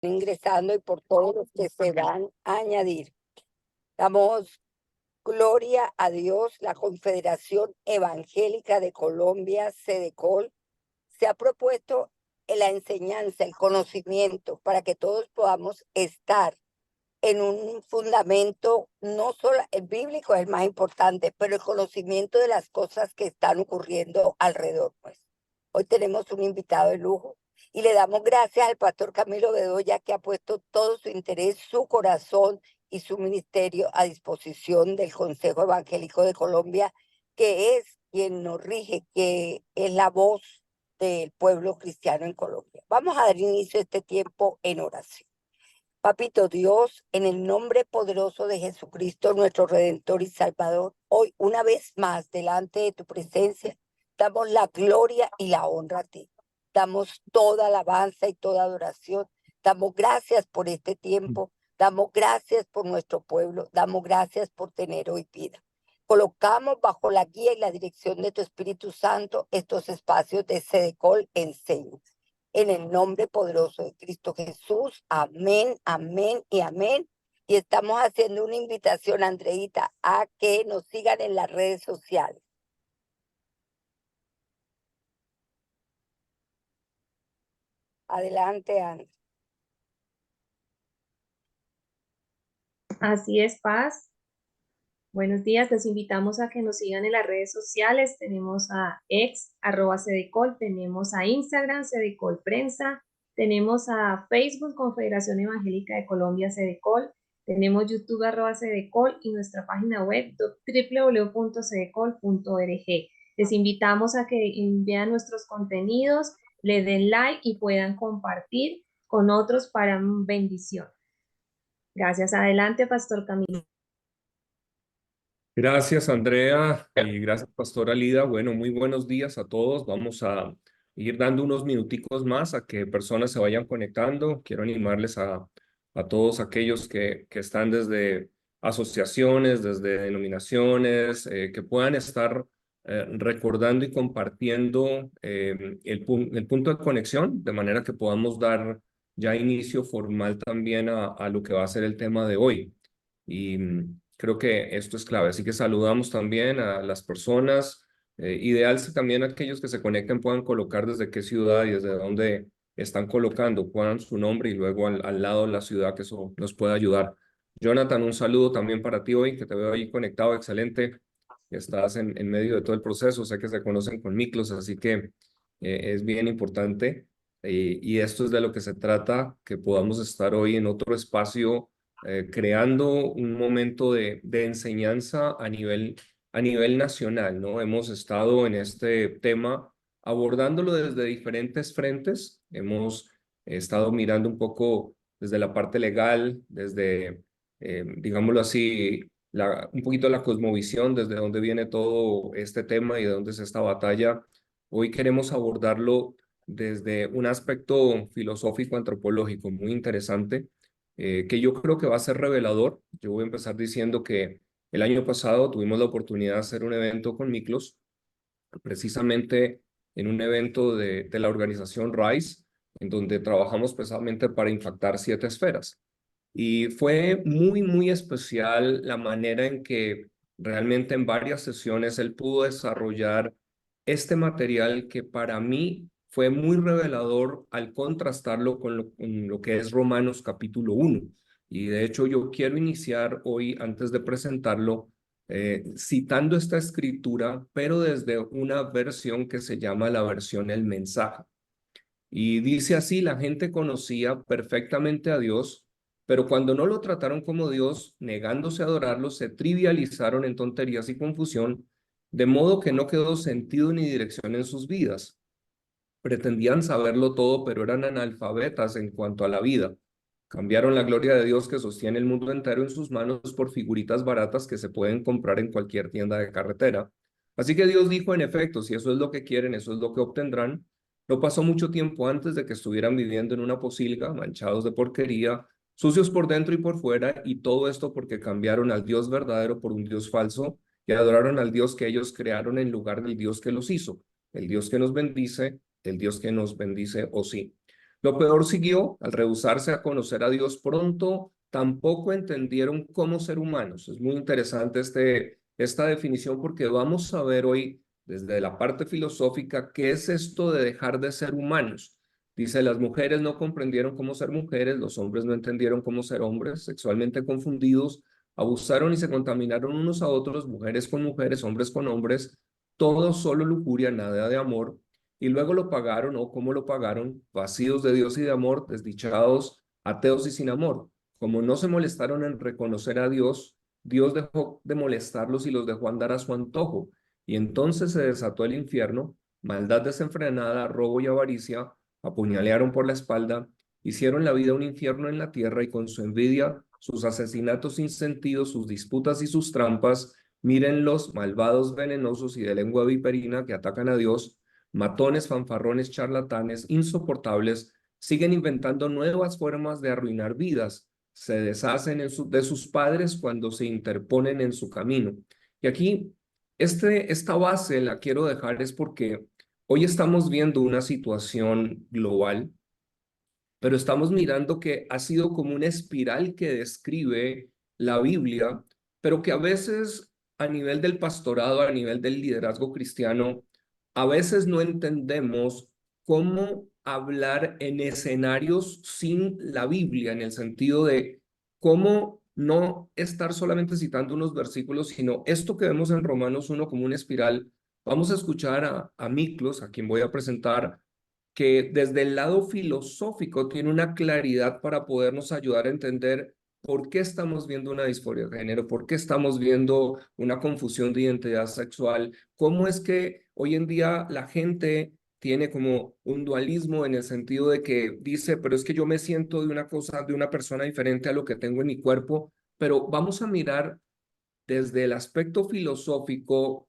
ingresando y por todos los que se van a añadir. Damos gloria a Dios. La Confederación Evangélica de Colombia, SEDECOL, se ha propuesto la enseñanza, el conocimiento, para que todos podamos estar en un fundamento, no solo el bíblico es el más importante, pero el conocimiento de las cosas que están ocurriendo alrededor, pues. Hoy tenemos un invitado de lujo y le damos gracias al pastor Camilo Bedoya, que ha puesto todo su interés, su corazón y su ministerio a disposición del Consejo Evangélico de Colombia, que es quien nos rige, que es la voz del pueblo cristiano en Colombia. Vamos a dar inicio a este tiempo en oración. Papito Dios, en el nombre poderoso de Jesucristo, nuestro Redentor y Salvador, hoy una vez más delante de tu presencia, damos la gloria y la honra a ti. Damos toda alabanza y toda adoración. Damos gracias por este tiempo. Damos gracias por nuestro pueblo. Damos gracias por tener hoy vida. Colocamos bajo la guía y la dirección de tu Espíritu Santo estos espacios de SEDECOL Enseña. En el nombre poderoso de Cristo Jesús. Amén, amén y amén. Y estamos haciendo una invitación, Andreita, a que nos sigan en las redes sociales. Adelante, André. Así es, Paz. Buenos días, les invitamos a que nos sigan en las redes sociales. Tenemos a @Sedecol, tenemos a Instagram, Sedecol Prensa, tenemos a Facebook, Confederación Evangélica de Colombia, Sedecol, tenemos YouTube, @Sedecol y nuestra página web www.sedecol.org. Les invitamos a que vean nuestros contenidos, le den like y puedan compartir con otros para bendición. Gracias. Adelante, Pastor Camilo. Gracias, Andrea, y gracias, Pastora Lida. Bueno, muy buenos días a todos. Vamos a ir dando unos minuticos más a que personas se vayan conectando. Quiero animarles a todos aquellos que están desde asociaciones, desde denominaciones, que puedan estar recordando y compartiendo el punto de conexión, de manera que podamos dar ya inicio formal también a lo que va a ser el tema de hoy. Y creo que esto es clave. Así que saludamos también a las personas. Ideal si también aquellos que se conecten puedan colocar desde qué ciudad y desde dónde están colocando, pongan su nombre y luego al lado la ciudad, que eso nos puede ayudar. Jonathan, un saludo también para ti hoy, que te veo ahí conectado, excelente. Estás en medio de todo el proceso, sé que se conocen con Miklos, así que es bien importante. Y esto es de lo que se trata, que podamos estar hoy en otro espacio creando un momento de enseñanza a nivel nacional, ¿no? Hemos estado en este tema abordándolo desde diferentes frentes. Hemos estado mirando un poco desde la parte legal, desde, digámoslo así, un poquito la cosmovisión, desde dónde viene todo este tema y de dónde es esta batalla. Hoy queremos abordarlo desde un aspecto filosófico antropológico muy interesante, que yo creo que va a ser revelador. Yo voy a empezar diciendo que el año pasado tuvimos la oportunidad de hacer un evento con Miklos, precisamente en un evento de la organización RISE, en donde trabajamos precisamente para impactar 7 esferas. Y fue muy, muy especial la manera en que realmente en varias sesiones él pudo desarrollar este material que para mí fue muy revelador al contrastarlo con lo que es Romanos capítulo 1. Y de hecho yo quiero iniciar hoy, antes de presentarlo, citando esta escritura, pero desde una versión que se llama la versión El Mensaje. Y dice así: la gente conocía perfectamente a Dios, pero cuando no lo trataron como Dios, negándose a adorarlo, se trivializaron en tonterías y confusión, de modo que no quedó sentido ni dirección en sus vidas. Pretendían saberlo todo, pero eran analfabetas en cuanto a la vida. Cambiaron la gloria de Dios que sostiene el mundo entero en sus manos por figuritas baratas que se pueden comprar en cualquier tienda de carretera. Así que Dios dijo, en efecto, si eso es lo que quieren, eso es lo que obtendrán. No pasó mucho tiempo antes de que estuvieran viviendo en una pocilga, manchados de porquería, sucios por dentro y por fuera, y todo esto porque cambiaron al Dios verdadero por un Dios falso y adoraron al Dios que ellos crearon en lugar del Dios que los hizo, el Dios que nos bendice, o sí. Lo peor siguió. Al rehusarse a conocer a Dios pronto, tampoco entendieron cómo ser humanos. Es muy interesante esta definición porque vamos a ver hoy desde la parte filosófica qué es esto de dejar de ser humanos. Dice, las mujeres no comprendieron cómo ser mujeres, los hombres no entendieron cómo ser hombres, sexualmente confundidos, abusaron y se contaminaron unos a otros, mujeres con mujeres, hombres con hombres, todo solo lujuria, nada de amor. Y luego lo pagaron, o cómo lo pagaron, vacíos de Dios y de amor, desdichados, ateos y sin amor. Como no se molestaron en reconocer a Dios, Dios dejó de molestarlos y los dejó andar a su antojo. Y entonces se desató el infierno, maldad desenfrenada, robo y avaricia, apuñalearon por la espalda, hicieron la vida un infierno en la tierra y con su envidia, sus asesinatos sin sentido, sus disputas y sus trampas, miren los malvados venenosos y de lengua viperina que atacan a Dios, matones, fanfarrones, charlatanes, insoportables, siguen inventando nuevas formas de arruinar vidas, se deshacen de sus padres cuando se interponen en su camino. Y aquí, esta base la quiero dejar es porque hoy estamos viendo una situación global, pero estamos mirando que ha sido como una espiral que describe la Biblia, pero que a veces a nivel del pastorado, a nivel del liderazgo cristiano, a veces no entendemos cómo hablar en escenarios sin la Biblia, en el sentido de cómo no estar solamente citando unos versículos, sino esto que vemos en Romanos 1 como una espiral. Vamos a escuchar a Miklos, a quien voy a presentar, que desde el lado filosófico tiene una claridad para podernos ayudar a entender por qué estamos viendo una disforia de género, por qué estamos viendo una confusión de identidad sexual, cómo es que hoy en día la gente tiene como un dualismo en el sentido de que dice, pero es que yo me siento de una cosa, de una persona diferente a lo que tengo en mi cuerpo, pero vamos a mirar desde el aspecto filosófico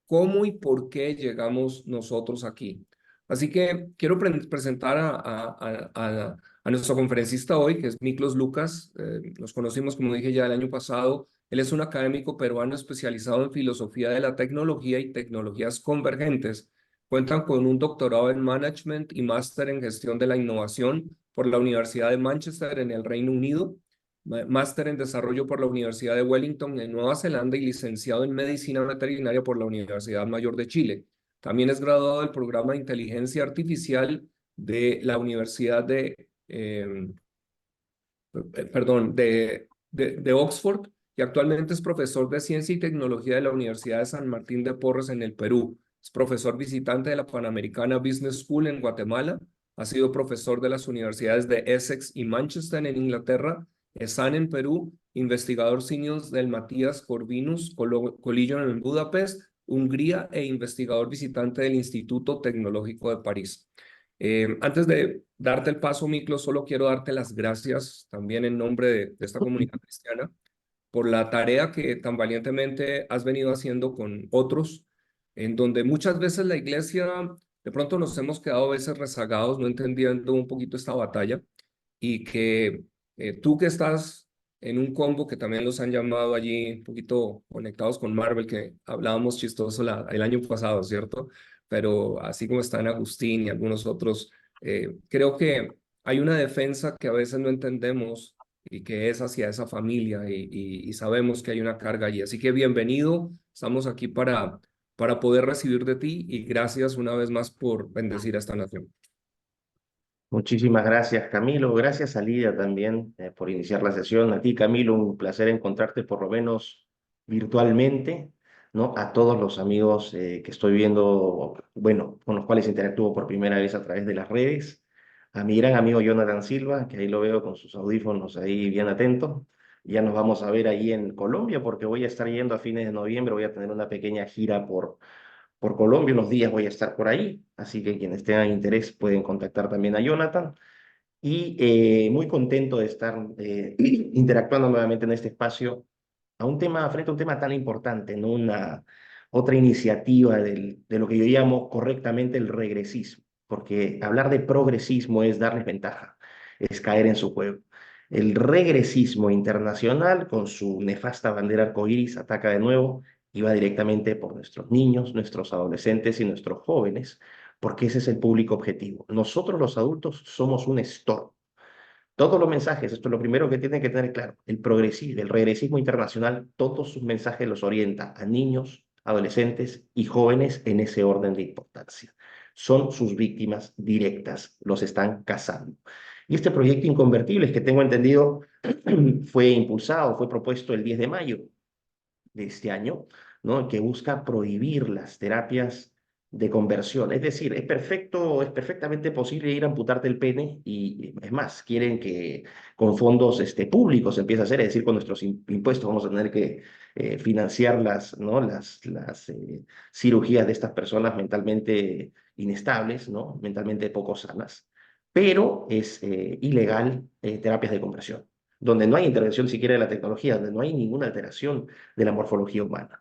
cómo y por qué llegamos nosotros aquí. Así que quiero presentar a nuestro conferencista hoy, que es Miklos Lucas. Nos conocimos, como dije ya, el año pasado. Él es un académico peruano especializado en filosofía de la tecnología y tecnologías convergentes. Cuentan con un doctorado en management y máster en gestión de la innovación por la Universidad de Manchester en el Reino Unido, máster en desarrollo por la Universidad de Wellington en Nueva Zelanda y licenciado en medicina veterinaria por la Universidad Mayor de Chile. También es graduado del programa de inteligencia artificial de la Universidad de Oxford, y actualmente es profesor de ciencia y tecnología de la Universidad de San Martín de Porres en el Perú. Es profesor visitante de la Panamericana Business School en Guatemala. Ha sido profesor de las universidades de Essex y Manchester en Inglaterra, ESAN en Perú, investigador senior del Matías Corvinus Collegium en Budapest, Hungría, e investigador visitante del Instituto Tecnológico de París. Antes de darte el paso, Miklo, solo quiero darte las gracias también en nombre de esta comunidad cristiana por la tarea que tan valientemente has venido haciendo con otros, en donde muchas veces la iglesia, de pronto nos hemos quedado a veces rezagados, no entendiendo un poquito esta batalla, y que tú que estás en un combo que también los han llamado allí un poquito conectados con Marvel, que hablábamos chistoso el año pasado, ¿cierto? Pero así como están Agustín y algunos otros, creo que hay una defensa que a veces no entendemos y que es hacia esa familia y sabemos que hay una carga allí. Así que bienvenido, estamos aquí para poder recibir de ti y gracias una vez más por bendecir a esta nación. Muchísimas gracias, Camilo. Gracias a Lidia también por iniciar la sesión. A ti, Camilo, un placer encontrarte por lo menos virtualmente, ¿no? A todos los amigos que estoy viendo, bueno, con los cuales interactúo por primera vez a través de las redes. A mi gran amigo Jonathan Silva, que ahí lo veo con sus audífonos ahí bien atento. Ya nos vamos a ver ahí en Colombia porque voy a estar yendo a fines de noviembre, voy a tener una pequeña gira por Colombia, unos días voy a estar por ahí, así que quienes tengan interés pueden contactar también a Jonathan. Y muy contento de estar interactuando nuevamente en este espacio frente a un tema tan importante, ¿no? Otra iniciativa de lo que yo llamo correctamente el regresismo, porque hablar de progresismo es darles ventaja, es caer en su juego. El regresismo internacional, con su nefasta bandera arcoíris, ataca de nuevo y va directamente por nuestros niños, nuestros adolescentes y nuestros jóvenes, porque ese es el público objetivo. Nosotros los adultos somos un estorbo. Todos los mensajes, esto es lo primero que tienen que tener claro, el regresismo internacional, todos sus mensajes los orienta a niños, adolescentes y jóvenes en ese orden de importancia. Son sus víctimas directas, los están cazando. Y este proyecto Inconvertibles, que tengo entendido, fue impulsado, fue propuesto el 10 de mayo de este año, ¿no? Que busca prohibir las terapias de conversión. Es decir, es perfectamente posible ir a amputarte el pene y es más, quieren que con fondos públicos se empiece a hacer, es decir, con nuestros impuestos vamos a tener que financiar ¿no? las cirugías de estas personas mentalmente inestables, ¿no? Mentalmente poco sanas. Pero es ilegal terapias de conversión, donde no hay intervención siquiera de la tecnología, donde no hay ninguna alteración de la morfología humana.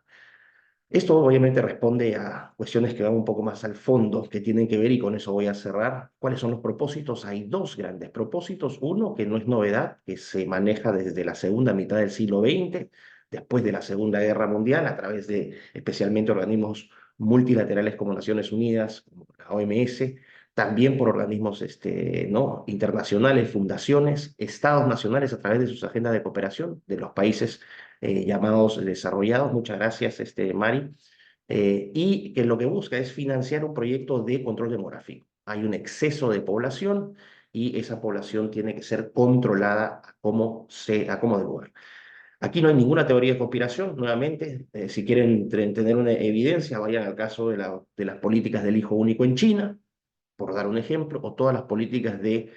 Esto obviamente responde a cuestiones que van un poco más al fondo, que tienen que ver, y con eso voy a cerrar, cuáles son los propósitos. Hay dos grandes propósitos. Uno, que no es novedad, que se maneja desde la segunda mitad del siglo XX, después de la Segunda Guerra Mundial, a través de especialmente organismos multilaterales como Naciones Unidas, como la OMS, también por organismos ¿no? internacionales, fundaciones, estados nacionales a través de sus agendas de cooperación de los países llamados desarrollados. Muchas gracias, Mari. Y que lo que busca es financiar un proyecto de control demográfico. Hay un exceso de población y esa población tiene que ser controlada a como de lugar. Aquí no hay ninguna teoría de conspiración, nuevamente, si quieren tener una evidencia, vayan al caso de las políticas del hijo único en China, por dar un ejemplo, o todas las políticas de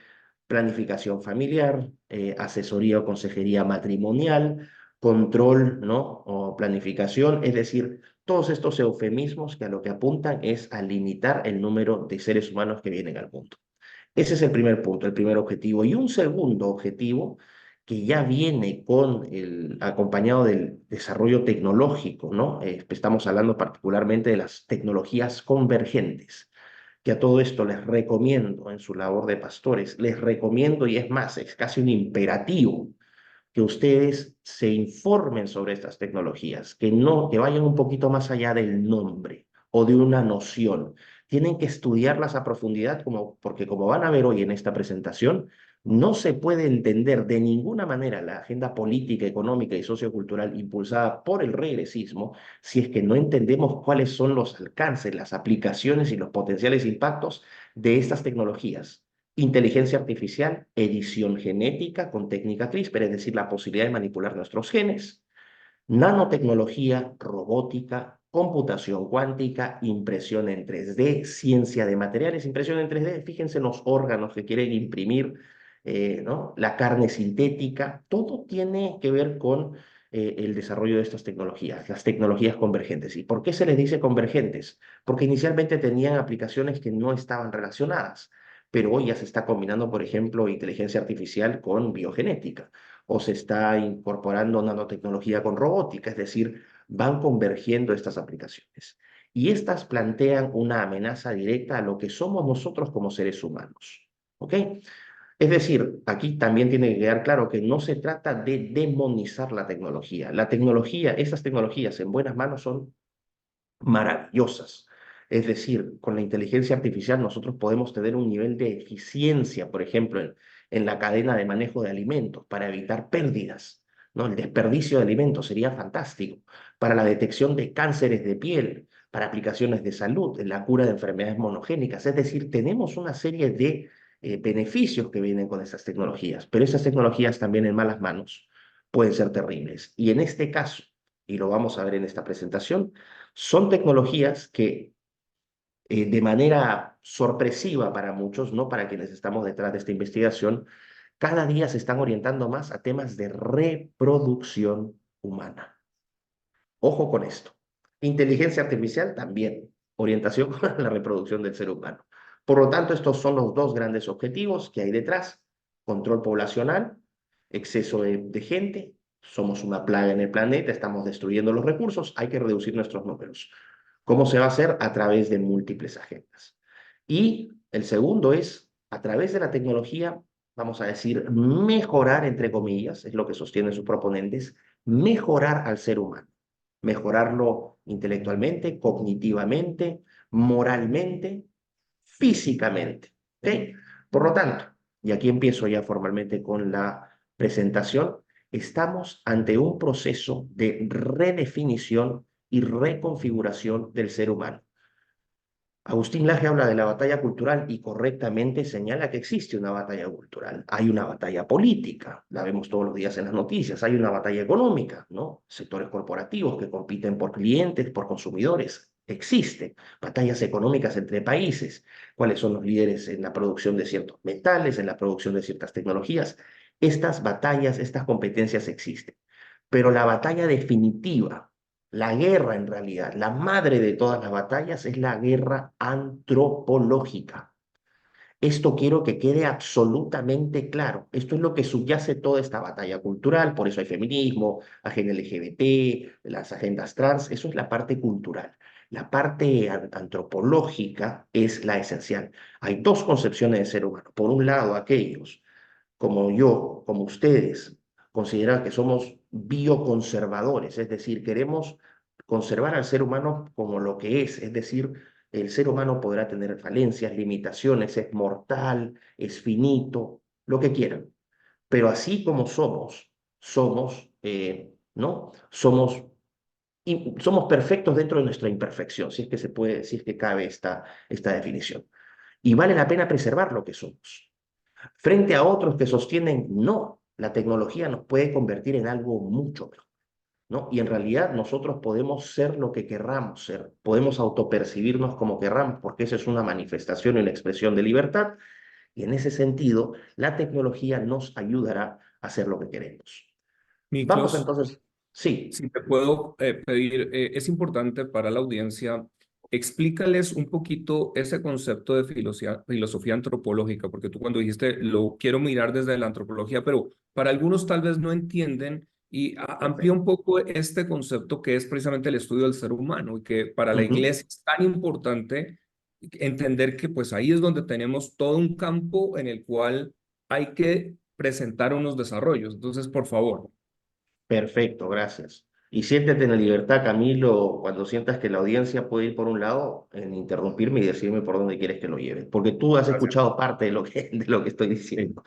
planificación familiar, asesoría o consejería matrimonial, control, ¿no? O planificación, es decir, todos estos eufemismos que a lo que apuntan es a limitar el número de seres humanos que vienen al mundo. Ese es el primer punto, el primer objetivo. Y un segundo objetivo que ya viene acompañado del desarrollo tecnológico, ¿no? Estamos hablando particularmente de las tecnologías convergentes, que a todo esto les recomiendo en su labor de pastores, les recomiendo, y es más, es casi un imperativo, que ustedes se informen sobre estas tecnologías, que vayan un poquito más allá del nombre o de una noción. Tienen que estudiarlas a profundidad, porque como van a ver hoy en esta presentación, no se puede entender de ninguna manera la agenda política, económica y sociocultural impulsada por el regresismo si es que no entendemos cuáles son los alcances, las aplicaciones y los potenciales impactos de estas tecnologías. Inteligencia artificial, edición genética con técnica CRISPR, es decir, la posibilidad de manipular nuestros genes, nanotecnología, robótica, computación cuántica, impresión en 3D, ciencia de materiales, impresión en 3D, fíjense en los órganos que quieren imprimir, ¿no? La carne sintética, todo tiene que ver con el desarrollo de estas tecnologías, las tecnologías convergentes. ¿Y por qué se les dice convergentes? Porque inicialmente tenían aplicaciones que no estaban relacionadas, pero hoy ya se está combinando, por ejemplo, inteligencia artificial con biogenética, o se está incorporando nanotecnología con robótica, es decir, van convergiendo estas aplicaciones. Y estas plantean una amenaza directa a lo que somos nosotros como seres humanos. ¿Ok? Es decir, aquí también tiene que quedar claro que no se trata de demonizar la tecnología. La tecnología, esas tecnologías en buenas manos son maravillosas. Es decir, con la inteligencia artificial nosotros podemos tener un nivel de eficiencia, por ejemplo, en la cadena de manejo de alimentos para evitar pérdidas, ¿no? El desperdicio de alimentos sería fantástico para la detección de cánceres de piel, para aplicaciones de salud, en la cura de enfermedades monogénicas. Es decir, tenemos una serie de beneficios que vienen con esas tecnologías, pero esas tecnologías también en malas manos pueden ser terribles. Y en este caso, y lo vamos a ver en esta presentación, son tecnologías que de manera sorpresiva para muchos, no para quienes estamos detrás de esta investigación, cada día se están orientando más a temas de reproducción humana. Ojo con esto. Inteligencia artificial también, orientación a la reproducción del ser humano. Por lo tanto, estos son los dos grandes objetivos que hay detrás: control poblacional, exceso de gente, somos una plaga en el planeta, estamos destruyendo los recursos, hay que reducir nuestros números. ¿Cómo se va a hacer? A través de múltiples agendas. Y el segundo es, a través de la tecnología, vamos a decir, mejorar, entre comillas, es lo que sostienen sus proponentes, mejorar al ser humano, mejorarlo intelectualmente, cognitivamente, moralmente, físicamente. ¿Ok? Por lo tanto, y aquí empiezo ya formalmente con la presentación, estamos ante un proceso de redefinición y reconfiguración del ser humano. Agustín Laje habla de la batalla cultural y correctamente señala que existe una batalla cultural. Hay una batalla política, la vemos todos los días en las noticias. Hay una batalla económica, ¿no? Sectores corporativos que compiten por clientes, por consumidores. Existen batallas económicas entre países. ¿Cuáles son los líderes en la producción de ciertos metales, en la producción de ciertas tecnologías? Estas batallas, estas competencias existen. Pero la batalla definitiva, la guerra en realidad, la madre de todas las batallas es la guerra antropológica. Esto quiero que quede absolutamente claro. Esto es lo que subyace toda esta batalla cultural, por eso hay feminismo, agenda LGBT, las agendas trans, eso es la parte cultural. La parte antropológica es la esencial. Hay dos concepciones de ser humano. Por un lado, aquellos como yo, como ustedes, consideran que somos bioconservadores, es decir, queremos conservar al ser humano como lo que es decir, el ser humano podrá tener falencias, limitaciones, es mortal, es finito, lo que quieran, pero así como ¿no? Somos perfectos dentro de nuestra imperfección, si es que se puede, si es que cabe esta definición. Y vale la pena preservar lo que somos frente a otros que sostienen, no, la tecnología nos puede convertir en algo mucho mejor, ¿no? Y en realidad nosotros podemos ser lo que querramos ser, podemos autopercibirnos como querramos, porque esa es una manifestación y una expresión de libertad, y en ese sentido, la tecnología nos ayudará a hacer lo que queremos. Vamos Miklos, entonces, sí, si te puedo pedir, es importante para la audiencia, explícales un poquito ese concepto de filosofía antropológica, porque tú cuando dijiste lo quiero mirar desde la antropología, pero para algunos tal vez no entienden y amplía perfecto. un poco este concepto que es precisamente el estudio del ser humano y que para la Ujú. iglesia es tan importante entender que pues ahí es donde tenemos todo un campo en el cual hay que presentar unos desarrollos. Entonces, por favor. Perfecto, gracias. Y siéntete en la libertad, Camilo, cuando sientas que la audiencia puede ir por un lado, en interrumpirme y decirme por dónde quieres que lo lleve, porque tú has Gracias. escuchado parte de lo que estoy Sí. diciendo.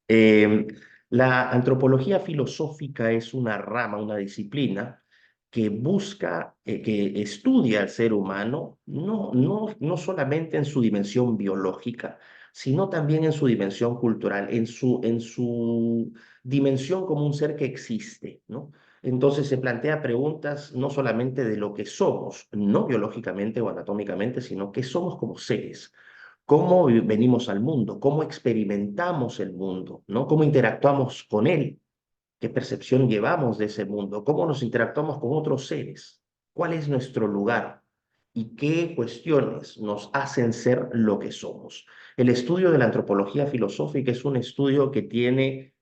Eh, la antropología filosófica es una rama, una disciplina que busca, que estudia al ser humano, no solamente en su dimensión biológica, sino también en su dimensión cultural, en su dimensión como un ser que existe, ¿no? Entonces se plantea preguntas no solamente de lo que somos, no biológicamente o anatómicamente, sino qué somos como seres, cómo venimos al mundo, cómo experimentamos el mundo, ¿no? Cómo interactuamos con él, qué percepción llevamos de ese mundo, cómo nos interactuamos con otros seres, cuál es nuestro lugar y qué cuestiones nos hacen ser lo que somos. El estudio de la antropología filosófica es un estudio que tiene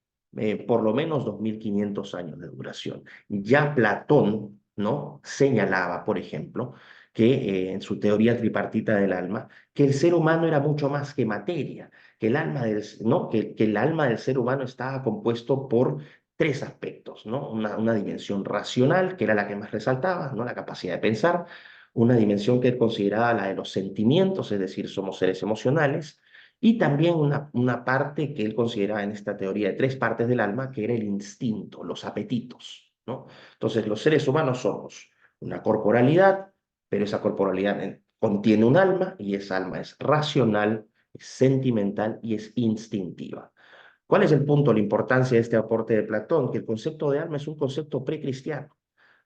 por lo menos 2500 años de duración. Ya Platón, ¿no? Señalaba, por ejemplo, que en su teoría tripartita del alma, que el ser humano era mucho más que materia, que el alma ¿no? Que el alma del ser humano estaba compuesto por tres aspectos, ¿no? Una dimensión racional, que era la que más resaltaba, ¿no? La capacidad de pensar, una dimensión que él consideraba la de los sentimientos, es decir, somos seres emocionales, y también una parte que él consideraba en esta teoría de tres partes del alma, que era el instinto, los apetitos, ¿no? Entonces, los seres humanos somos una corporalidad, pero esa corporalidad contiene un alma, y esa alma es racional, es sentimental y es instintiva. ¿Cuál es el punto, la importancia de este aporte de Platón? Que el concepto de alma es un concepto precristiano.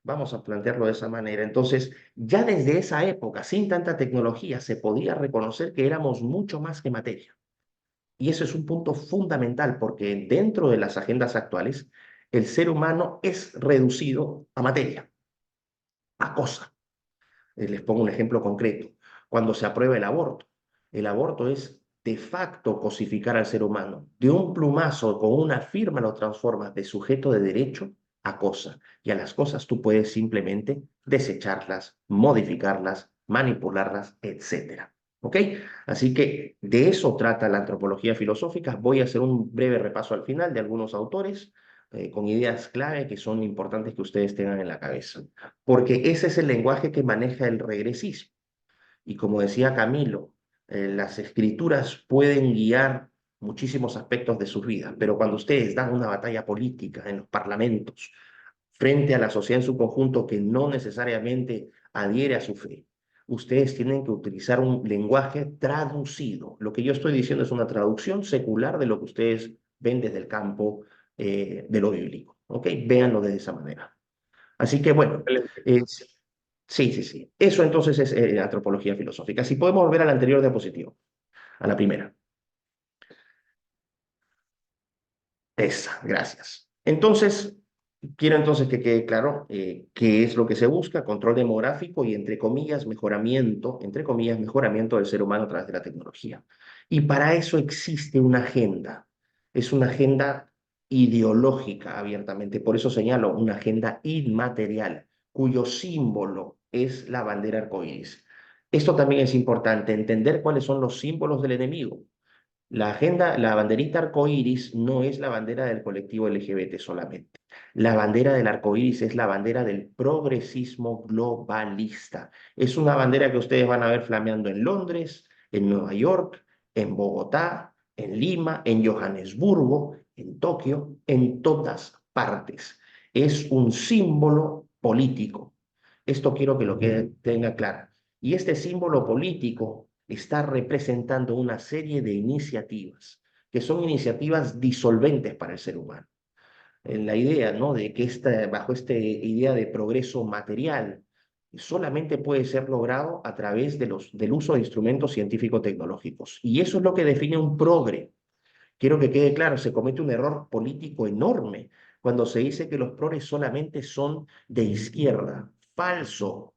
Vamos a plantearlo de esa manera. Entonces, ya desde esa época, sin tanta tecnología, se podía reconocer que éramos mucho más que materia. Y eso es un punto fundamental porque dentro de las agendas actuales, el ser humano es reducido a materia, a cosa. Les pongo un ejemplo concreto. Cuando se aprueba el aborto es de facto cosificar al ser humano. De un plumazo, con una firma, lo transformas de sujeto de derecho a cosa. Y a las cosas tú puedes simplemente desecharlas, modificarlas, manipularlas, etcétera. ¿Ok? Así que de eso trata la antropología filosófica. Voy a hacer un breve repaso al final de algunos autores con ideas clave que son importantes que ustedes tengan en la cabeza porque ese es el lenguaje que maneja el regresismo. Y como decía Camilo, las escrituras pueden guiar muchísimos aspectos de sus vidas, pero cuando ustedes dan una batalla política en los parlamentos frente a la sociedad en su conjunto que no necesariamente adhiere a su fe, ustedes tienen que utilizar un lenguaje traducido. Lo que yo estoy diciendo es una traducción secular de lo que ustedes ven desde el campo de lo bíblico. ¿Ok? Véanlo de esa manera. Así que bueno, Excelente. sí, sí, sí. Eso entonces es antropología filosófica. Si podemos volver a la anterior diapositiva, a la primera. Esa, gracias. Entonces, quiero entonces que quede claro qué es lo que se busca: control demográfico y, entre comillas, mejoramiento del ser humano a través de la tecnología. Y para eso existe una agenda. Es una agenda ideológica abiertamente. Por eso señalo una agenda inmaterial, cuyo símbolo es la bandera arcoíris. Esto también es importante, entender cuáles son los símbolos del enemigo. La banderita arcoíris no es la bandera del colectivo LGBT solamente. La bandera del arcoíris es la bandera del progresismo globalista. Es una bandera que ustedes van a ver flameando en Londres, en Nueva York, en Bogotá, en Lima, en Johannesburgo, en Tokio, en todas partes. Es un símbolo político. Esto quiero que lo tenga claro. Y este símbolo político está representando una serie de iniciativas que son iniciativas disolventes para el ser humano. En la idea, ¿no?, de que bajo esta idea de progreso material solamente puede ser logrado a través del uso de instrumentos científico-tecnológicos. Y eso es lo que define un progre. Quiero que quede claro, se comete un error político enorme cuando se dice que los progres solamente son de izquierda. Falso.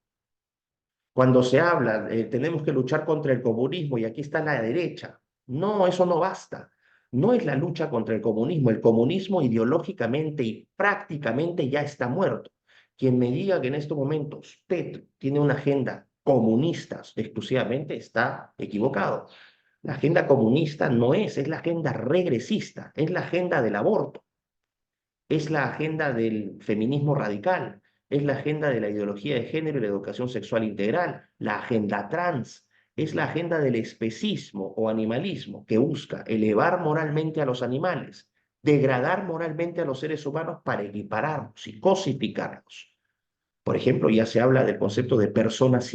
Cuando se habla, tenemos que luchar contra el comunismo y aquí está la derecha. No, eso no basta. No es la lucha contra el comunismo. El comunismo ideológicamente y prácticamente ya está muerto. Quien me diga que en estos momentos usted tiene una agenda comunista exclusivamente está equivocado. La agenda comunista no es la agenda regresista, es la agenda del aborto, es la agenda del feminismo radical, es la agenda de la ideología de género y la educación sexual integral, la agenda trans, es la agenda del especismo o animalismo que busca elevar moralmente a los animales, degradar moralmente a los seres humanos para equipararlos y cosificarlos. Por ejemplo, ya se habla del concepto de personas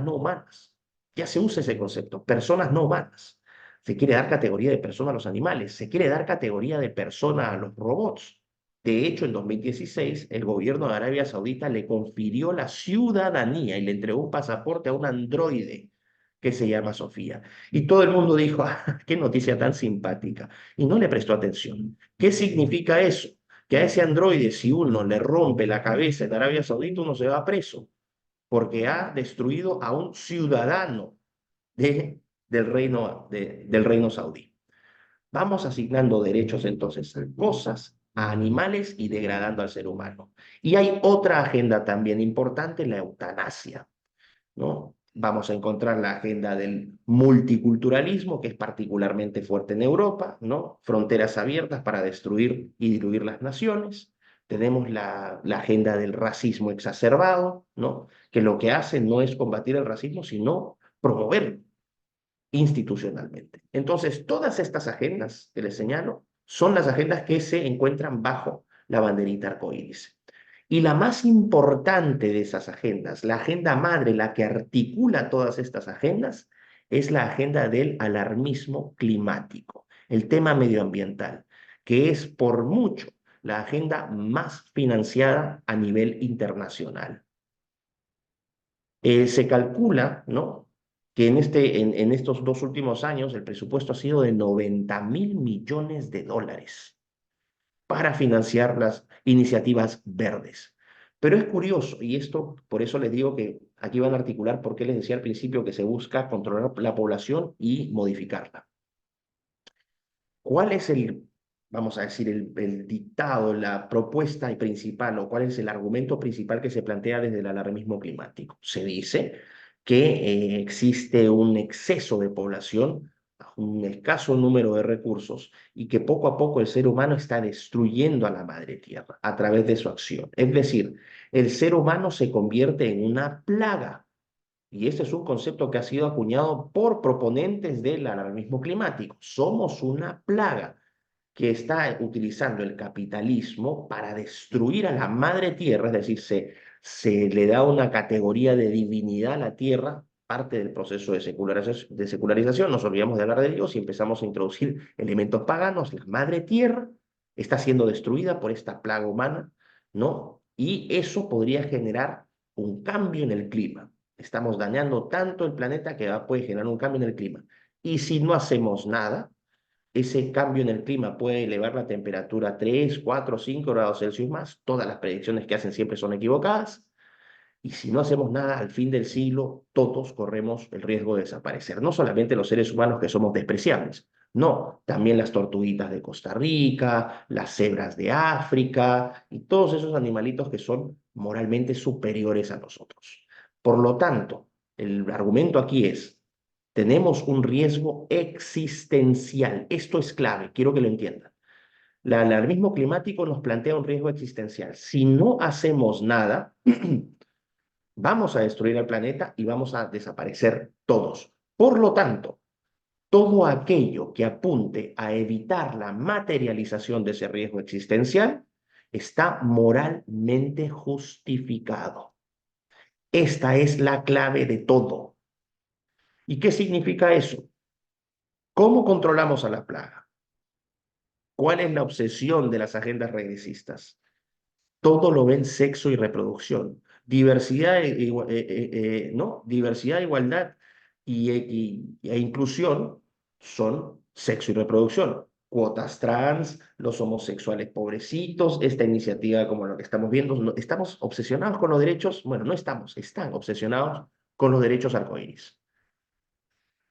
no humanas. Ya se usa ese concepto, personas no humanas. Se quiere dar categoría de persona a los animales, se quiere dar categoría de persona a los robots. De hecho, en 2016, el gobierno de Arabia Saudita le confirió la ciudadanía y le entregó un pasaporte a un androide que se llama Sofía. Y todo el mundo dijo, ah, qué noticia tan simpática. Y no le prestó atención. ¿Qué significa eso? Que a ese androide, si uno le rompe la cabeza en Arabia Saudita, uno se va preso porque ha destruido a un ciudadano del reino saudí. Vamos asignando derechos entonces a cosas, a animales y degradando al ser humano. Y hay otra agenda también importante, la eutanasia, ¿no? Vamos a encontrar la agenda del multiculturalismo, que es particularmente fuerte en Europa, ¿no? Fronteras abiertas para destruir y diluir las naciones. Tenemos la agenda del racismo exacerbado, ¿no?, que lo que hace no es combatir el racismo, sino promoverlo institucionalmente. Entonces, todas estas agendas que les señalo son las agendas que se encuentran bajo la banderita arcoíris. Y la más importante de esas agendas, la agenda madre, la que articula todas estas agendas, es la agenda del alarmismo climático, el tema medioambiental, que es por mucho la agenda más financiada a nivel internacional. Se calcula, ¿no?, que en estos 2 últimos años el presupuesto ha sido de 90.000 millones de dólares para financiar las iniciativas verdes. Pero es curioso, y esto por eso les digo que aquí van a articular por qué les decía al principio que se busca controlar la población y modificarla. ¿Cuál es vamos a decir, el dictado, la propuesta principal, o cuál es el argumento principal que se plantea desde el alarmismo climático? Se dice que existe un exceso de población, un escaso número de recursos, y que poco a poco el ser humano está destruyendo a la madre tierra a través de su acción. Es decir, el ser humano se convierte en una plaga Y este es un concepto que ha sido acuñado por proponentes del alarmismo climático. Somos una plaga que está utilizando el capitalismo para destruir a la madre tierra, es decir, se le da una categoría de divinidad a la tierra, parte del proceso de secularización, nos olvidamos de hablar de Dios y empezamos a introducir elementos paganos. La madre tierra está siendo destruida por esta plaga humana, ¿no? Y eso podría generar un cambio en el clima. Estamos dañando tanto el planeta que puede generar un cambio en el clima. Y si no hacemos nada, ese cambio en el clima puede elevar la temperatura a 3, 4, 5 grados Celsius más. Todas las predicciones que hacen siempre son equivocadas. Y si no hacemos nada, al fin del siglo, todos corremos el riesgo de desaparecer. No solamente los seres humanos que somos despreciables, no, también las tortuguitas de Costa Rica, las cebras de África y todos esos animalitos que son moralmente superiores a nosotros. Por lo tanto, el argumento aquí es, tenemos un riesgo existencial. Esto es clave, quiero que lo entiendan. El alarmismo climático nos plantea un riesgo existencial. Si no hacemos nada, vamos a destruir el planeta y vamos a desaparecer todos. Por lo tanto, todo aquello que apunte a evitar la materialización de ese riesgo existencial está moralmente justificado. Esta es la clave de todo. ¿Y qué significa eso? ¿Cómo controlamos a la plaga? ¿Cuál es la obsesión de las agendas regresistas? Todo lo ven sexo y reproducción. Diversidad, ¿no? Diversidad, igualdad e inclusión son sexo y reproducción. Cuotas trans, los homosexuales pobrecitos, esta iniciativa como lo que estamos viendo, estamos obsesionados con los derechos, bueno, no estamos, están obsesionados con los derechos arcoíris.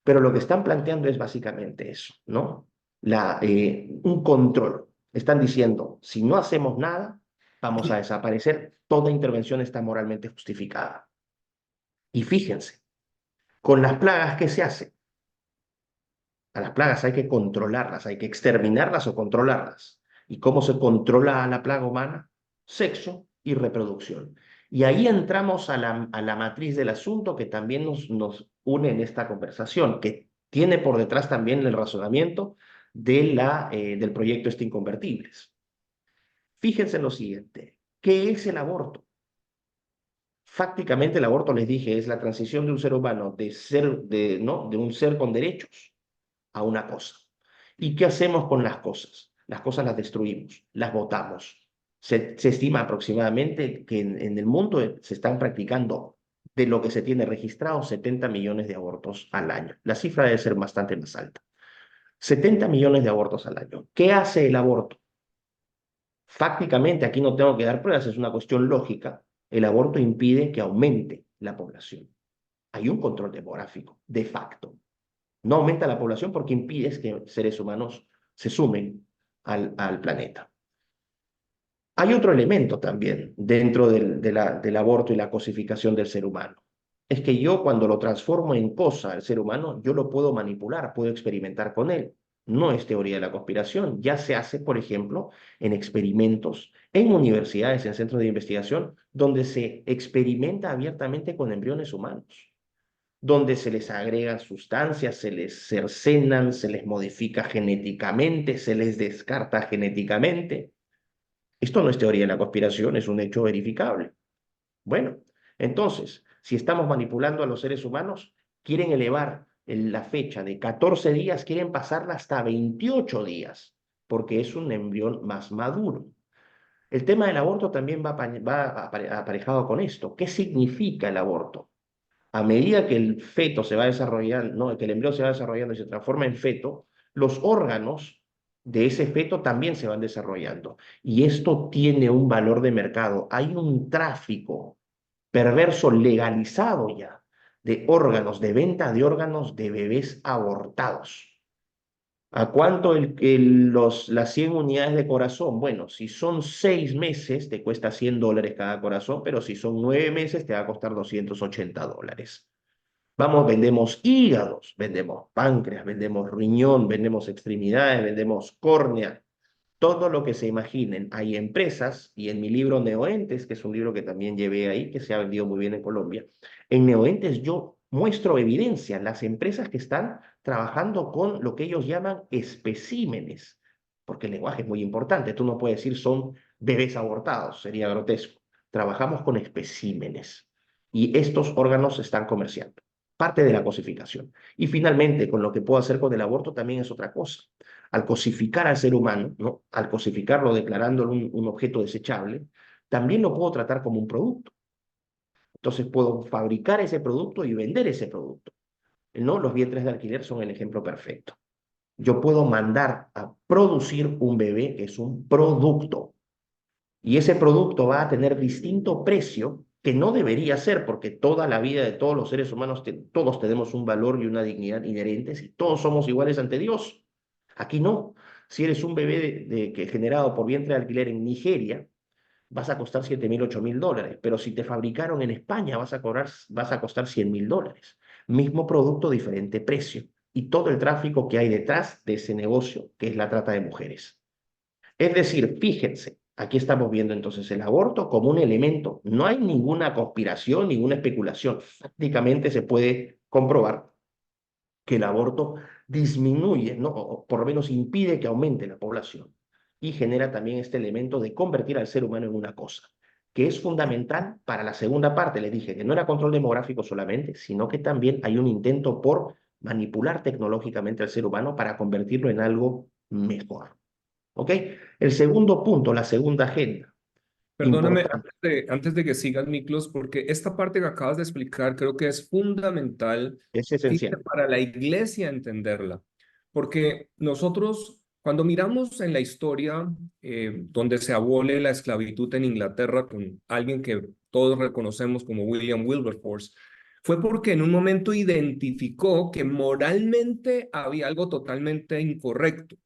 Pero lo que están planteando es básicamente eso, ¿no? Un control. Están diciendo, si no hacemos nada, vamos a desaparecer. Toda intervención está moralmente justificada. Y fíjense, con las plagas, ¿qué se hace? A las plagas hay que controlarlas, hay que exterminarlas o controlarlas. ¿Y cómo se controla a la plaga humana? Sexo y reproducción. Y ahí entramos a la matriz del asunto que también nos une en esta conversación, que tiene por detrás también el razonamiento del proyecto Inconvertibles. Fíjense en lo siguiente, ¿qué es el aborto? Fácticamente el aborto, les dije, es la transición de un ser humano ¿no? de un ser con derechos a una cosa. ¿Y qué hacemos con las cosas? Las cosas las destruimos, las botamos. Se estima aproximadamente que en el mundo se están practicando, de lo que se tiene registrado, 70 millones de abortos al año. La cifra debe ser bastante más alta. 70 millones de abortos al año. ¿Qué hace el aborto? Fácticamente, aquí no tengo que dar pruebas, es una cuestión lógica. El aborto impide que aumente la población. Hay un control demográfico, de facto. No aumenta la población porque impide que seres humanos se sumen al planeta. Hay otro elemento también dentro del aborto y la cosificación del ser humano. Es que yo cuando lo transformo en cosa al ser humano, yo lo puedo manipular, puedo experimentar con él. No es teoría de la conspiración. Ya se hace, por ejemplo, en experimentos, en universidades, en centros de investigación, donde se experimenta abiertamente con embriones humanos, donde se les agregan sustancias, se les cercenan, se les modifica genéticamente, se les descarta genéticamente. Esto no es teoría de la conspiración, es un hecho verificable. Bueno, entonces, si estamos manipulando a los seres humanos, quieren elevar la fecha de 14 días, quieren pasarla hasta 28 días, porque es un embrión más maduro. El tema del aborto también va aparejado con esto. ¿Qué significa el aborto? A medida que el feto se va desarrollando, ¿no? Que el embrión se va desarrollando y se transforma en feto, los órganos de ese feto también se van desarrollando. Y esto tiene un valor de mercado. Hay un tráfico perverso legalizado ya de órganos, de venta de órganos de bebés abortados. ¿A cuánto las 100 unidades de corazón? Bueno, si son 6 meses, te cuesta $100 cada corazón, pero si son 9 meses, te va a costar $280. Vamos, vendemos hígados, vendemos páncreas, vendemos riñón, vendemos extremidades, vendemos córnea. todo lo que se imaginen. Hay empresas, y en mi libro Neoentes, que es un libro que también llevé ahí, que se ha vendido muy bien en Colombia, en Neoentes yo muestro evidencia, las empresas que están trabajando con lo que ellos llaman especímenes, porque el lenguaje es muy importante, tú no puedes decir son bebés abortados, sería grotesco. Trabajamos con especímenes y estos órganos se están comerciando, parte de la cosificación. Y finalmente, con lo que puedo hacer con el aborto también es otra cosa. Al cosificar al ser humano, ¿no? Al cosificarlo declarándolo un objeto desechable, también lo puedo tratar como un producto. Entonces puedo fabricar ese producto y vender ese producto, ¿no? Los vientres de alquiler son el ejemplo perfecto. Yo puedo mandar a producir un bebé que es un producto y ese producto va a tener distinto precio que no debería ser porque toda la vida de todos los seres humanos, todos tenemos un valor y una dignidad inherentes y todos somos iguales ante Dios. Aquí no. Si eres un bebé que generado por vientre de alquiler en Nigeria, vas a costar 7.000, 8.000 dólares, pero si te fabricaron en España vas a costar 100.000 dólares. Mismo producto, diferente precio. Y todo el tráfico que hay detrás de ese negocio, que es la trata de mujeres. Es decir, fíjense, aquí estamos viendo entonces el aborto como un elemento. No hay ninguna conspiración, ninguna especulación. Prácticamente se puede comprobar que el aborto disminuye, ¿no? O por lo menos impide que aumente la población y genera también este elemento de convertir al ser humano en una cosa, que es fundamental para la segunda parte. Les dije que no era control demográfico solamente, sino que también hay un intento por manipular tecnológicamente al ser humano para convertirlo en algo mejor. ¿Ok? El segundo punto, la segunda agenda, Perdóname, importante, antes de que sigas, Miklos, porque esta parte que acabas de explicar creo que es fundamental, es fíjate, esencial. para la iglesia entenderla. Porque nosotros, cuando miramos en la historia donde se abole la esclavitud en Inglaterra con alguien que todos reconocemos como William Wilberforce, fue porque en un momento identificó que moralmente había algo totalmente incorrecto.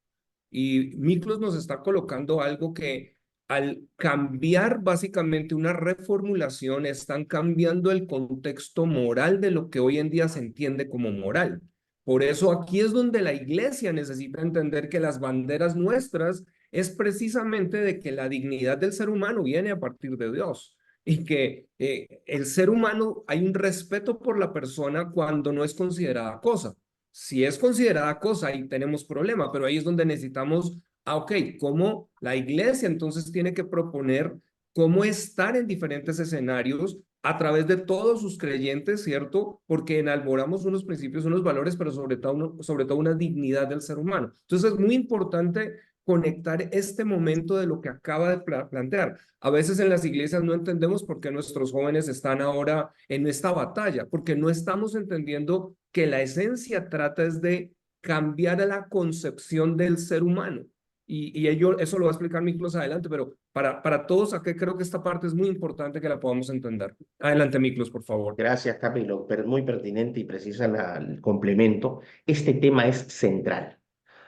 Y Miklos nos está colocando algo que al cambiar básicamente una reformulación, están cambiando el contexto moral de lo que hoy en día se entiende como moral. Por eso aquí es donde la iglesia necesita entender que las banderas nuestras es precisamente de que la dignidad del ser humano viene a partir de Dios y que el ser humano hay un respeto por la persona cuando no es considerada cosa. Si es considerada cosa, ahí tenemos problema, pero ahí es donde necesitamos, ok, cómo la iglesia entonces tiene que proponer cómo estar en diferentes escenarios a través de todos sus creyentes, ¿cierto? Porque enalboramos unos principios, unos valores, pero sobre todo una dignidad del ser humano. Entonces es muy importante conectar este momento de lo que acaba de plantear. A veces en las iglesias no entendemos por qué nuestros jóvenes están ahora en esta batalla, porque no estamos entendiendo que la esencia trata es de cambiar la concepción del ser humano. Eso lo va a explicar Miklos adelante, pero para todos aquí creo que esta parte es muy importante que la podamos entender. Adelante, Miklos, por favor. Gracias, Camilo. Muy pertinente y precisa el complemento. Este tema es central.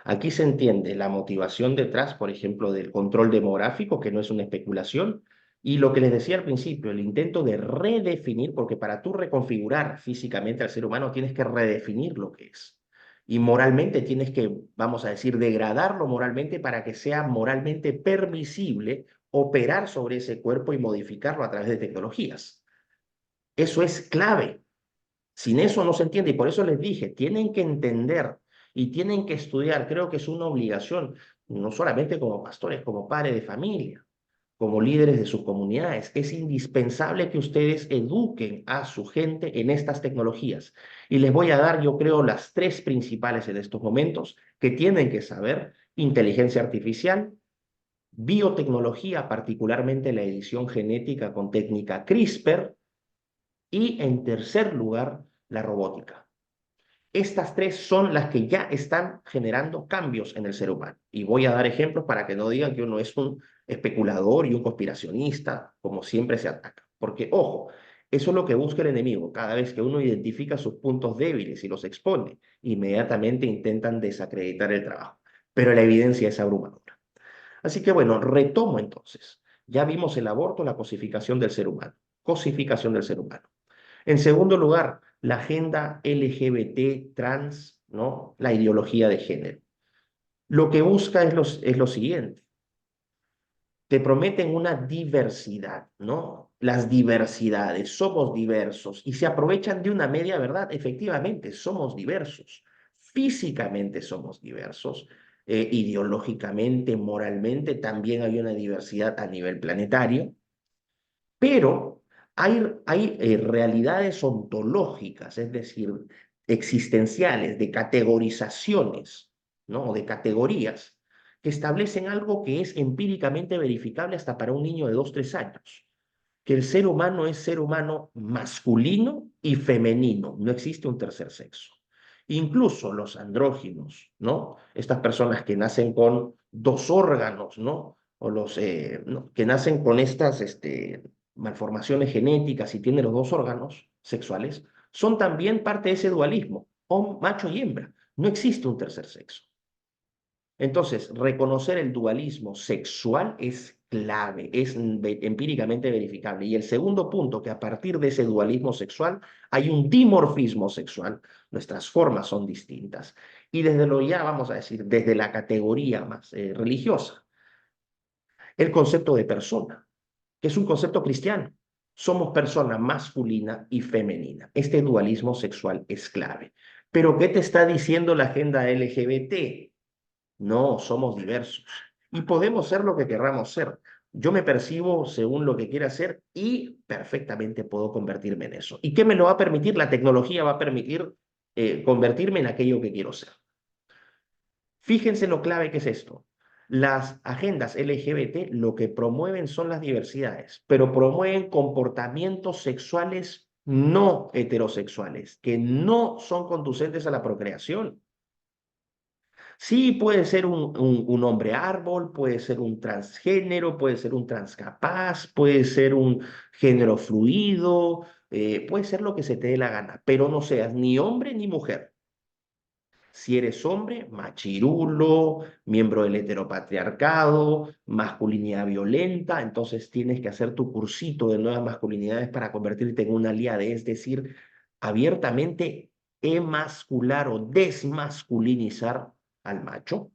Aquí se entiende la motivación detrás, por ejemplo, del control demográfico, que no es una especulación, y lo que les decía al principio, el intento de redefinir, porque para tú reconfigurar físicamente al ser humano tienes que redefinir lo que es. Y moralmente tienes que, vamos a decir, degradarlo moralmente para que sea moralmente permisible operar sobre ese cuerpo y modificarlo a través de tecnologías. Eso es clave. Sin eso no se entiende y por eso les dije, tienen que entender y tienen que estudiar. Creo que es una obligación, no solamente como pastores, como padres de familia, como líderes de sus comunidades. Es indispensable que ustedes eduquen a su gente en estas tecnologías. Y les voy a dar, yo creo, las tres principales en estos momentos que tienen que saber: inteligencia artificial, biotecnología, particularmente la edición genética con técnica CRISPR, y en tercer lugar, la robótica. Estas tres son las que ya están generando cambios en el ser humano. Y voy a dar ejemplos para que no digan que uno es un especulador y un conspiracionista, como siempre se ataca. Porque, ojo, eso es lo que busca el enemigo. Cada vez que uno identifica sus puntos débiles y los expone, inmediatamente intentan desacreditar el trabajo. Pero la evidencia es abrumadora. Así que bueno, retomo entonces. Ya vimos el aborto, la cosificación del ser humano. Cosificación del ser humano. En segundo lugar, la agenda LGBT trans, ¿no? La ideología de género. Lo que busca es lo siguiente. te prometen una diversidad, ¿no? Las diversidades, somos diversos y se aprovechan de una media verdad. Efectivamente, somos diversos. Físicamente somos diversos, ideológicamente, moralmente, también hay una diversidad a nivel planetario, pero hay realidades ontológicas, es decir, existenciales, de categorizaciones, ¿no? O de categorías, que establecen algo que es empíricamente verificable hasta para un niño de 2, 3 años, que el ser humano es ser humano masculino y femenino, no existe un tercer sexo. Incluso los andróginos, ¿no? Estas personas que nacen con 2 órganos, ¿no? O los ¿no? que nacen con estas malformaciones genéticas y tienen los 2 órganos sexuales, son también parte de ese dualismo, macho y hembra. No existe un tercer sexo. Entonces, reconocer el dualismo sexual es clave, es empíricamente verificable. Y el segundo punto, que a partir de ese dualismo sexual hay un dimorfismo sexual, nuestras formas son distintas. Y desde lo ya, vamos a decir, desde la categoría más religiosa, el concepto de persona, que es un concepto cristiano. Somos persona masculina y femenina. Este dualismo sexual es clave. Pero ¿qué te está diciendo la agenda LGBT? No, somos diversos y podemos ser lo que querramos ser. Yo me percibo según lo que quiera ser y perfectamente puedo convertirme en eso. ¿Y qué me lo va a permitir? La tecnología va a permitir convertirme en aquello que quiero ser. Fíjense lo clave que es esto. Las agendas LGBT lo que promueven son las diversidades, pero promueven comportamientos sexuales no heterosexuales, que no son conducentes a la procreación. Sí, puede ser un hombre árbol, puede ser un transgénero, puede ser un transcapaz, puede ser un género fluido, puede ser lo que se te dé la gana, pero no seas ni hombre ni mujer. Si eres hombre, machirulo, miembro del heteropatriarcado, masculinidad violenta, entonces tienes que hacer tu cursito de nuevas masculinidades para convertirte en una aliada, es decir, abiertamente emascular o desmasculinizar al macho.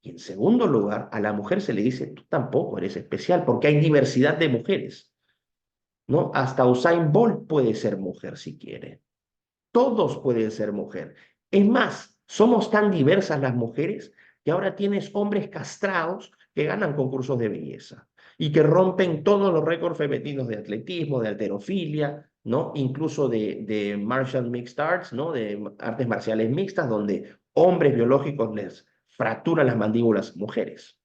Y en segundo lugar, a la mujer se le dice, tú tampoco eres especial, porque hay diversidad de mujeres, ¿no? Hasta Usain Bolt puede ser mujer si quiere. Todos pueden ser mujer. Es más, somos tan diversas las mujeres que ahora tienes hombres castrados que ganan concursos de belleza y que rompen todos los récords femeninos de atletismo, de halterofilia, ¿no? Incluso de martial mixed arts, ¿no? De artes marciales mixtas, donde hombres biológicos les fracturan las mandíbulas a mujeres.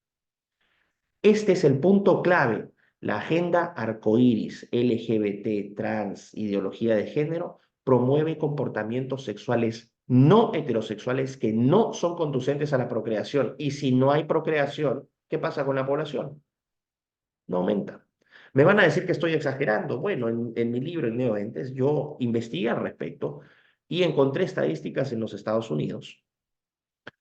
Este es el punto clave. La agenda arcoíris, LGBT, trans, ideología de género, promueve comportamientos sexuales no heterosexuales que no son conducentes a la procreación. Y si no hay procreación, ¿qué pasa con la población? No aumenta. Me van a decir que estoy exagerando. Bueno, en mi libro, en Neoentes, yo investigué al respecto y encontré estadísticas en los Estados Unidos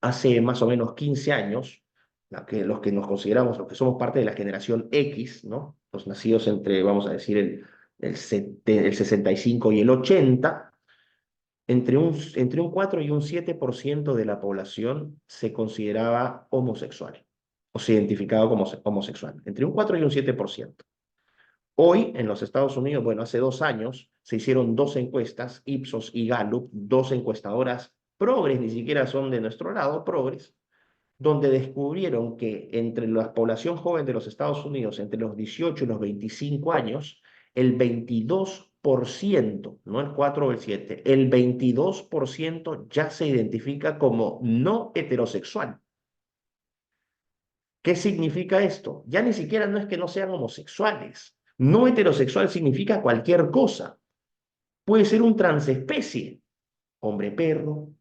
hace más o menos 15 años, los que nos consideramos, los que somos parte de la generación X, ¿no? Los nacidos entre, vamos a decir, el 65 y el 80, entre un 4 y un 7% de la población se consideraba homosexual o se identificaba como homosexual, entre un 4 y un 7%. Hoy en los Estados Unidos, bueno, hace 2 años se hicieron 2 encuestas, Ipsos y Gallup, 2 encuestadoras progres, ni siquiera son de nuestro lado, progres, donde descubrieron que entre la población joven de los Estados Unidos, entre los 18 y los 25 años, el 22%, no el 4 o el 7, el 22% ya se identifica como no heterosexual. ¿Qué significa esto? Ya ni siquiera no es que no sean homosexuales. No heterosexual significa cualquier cosa. Puede ser un transespecie, hombre-perro,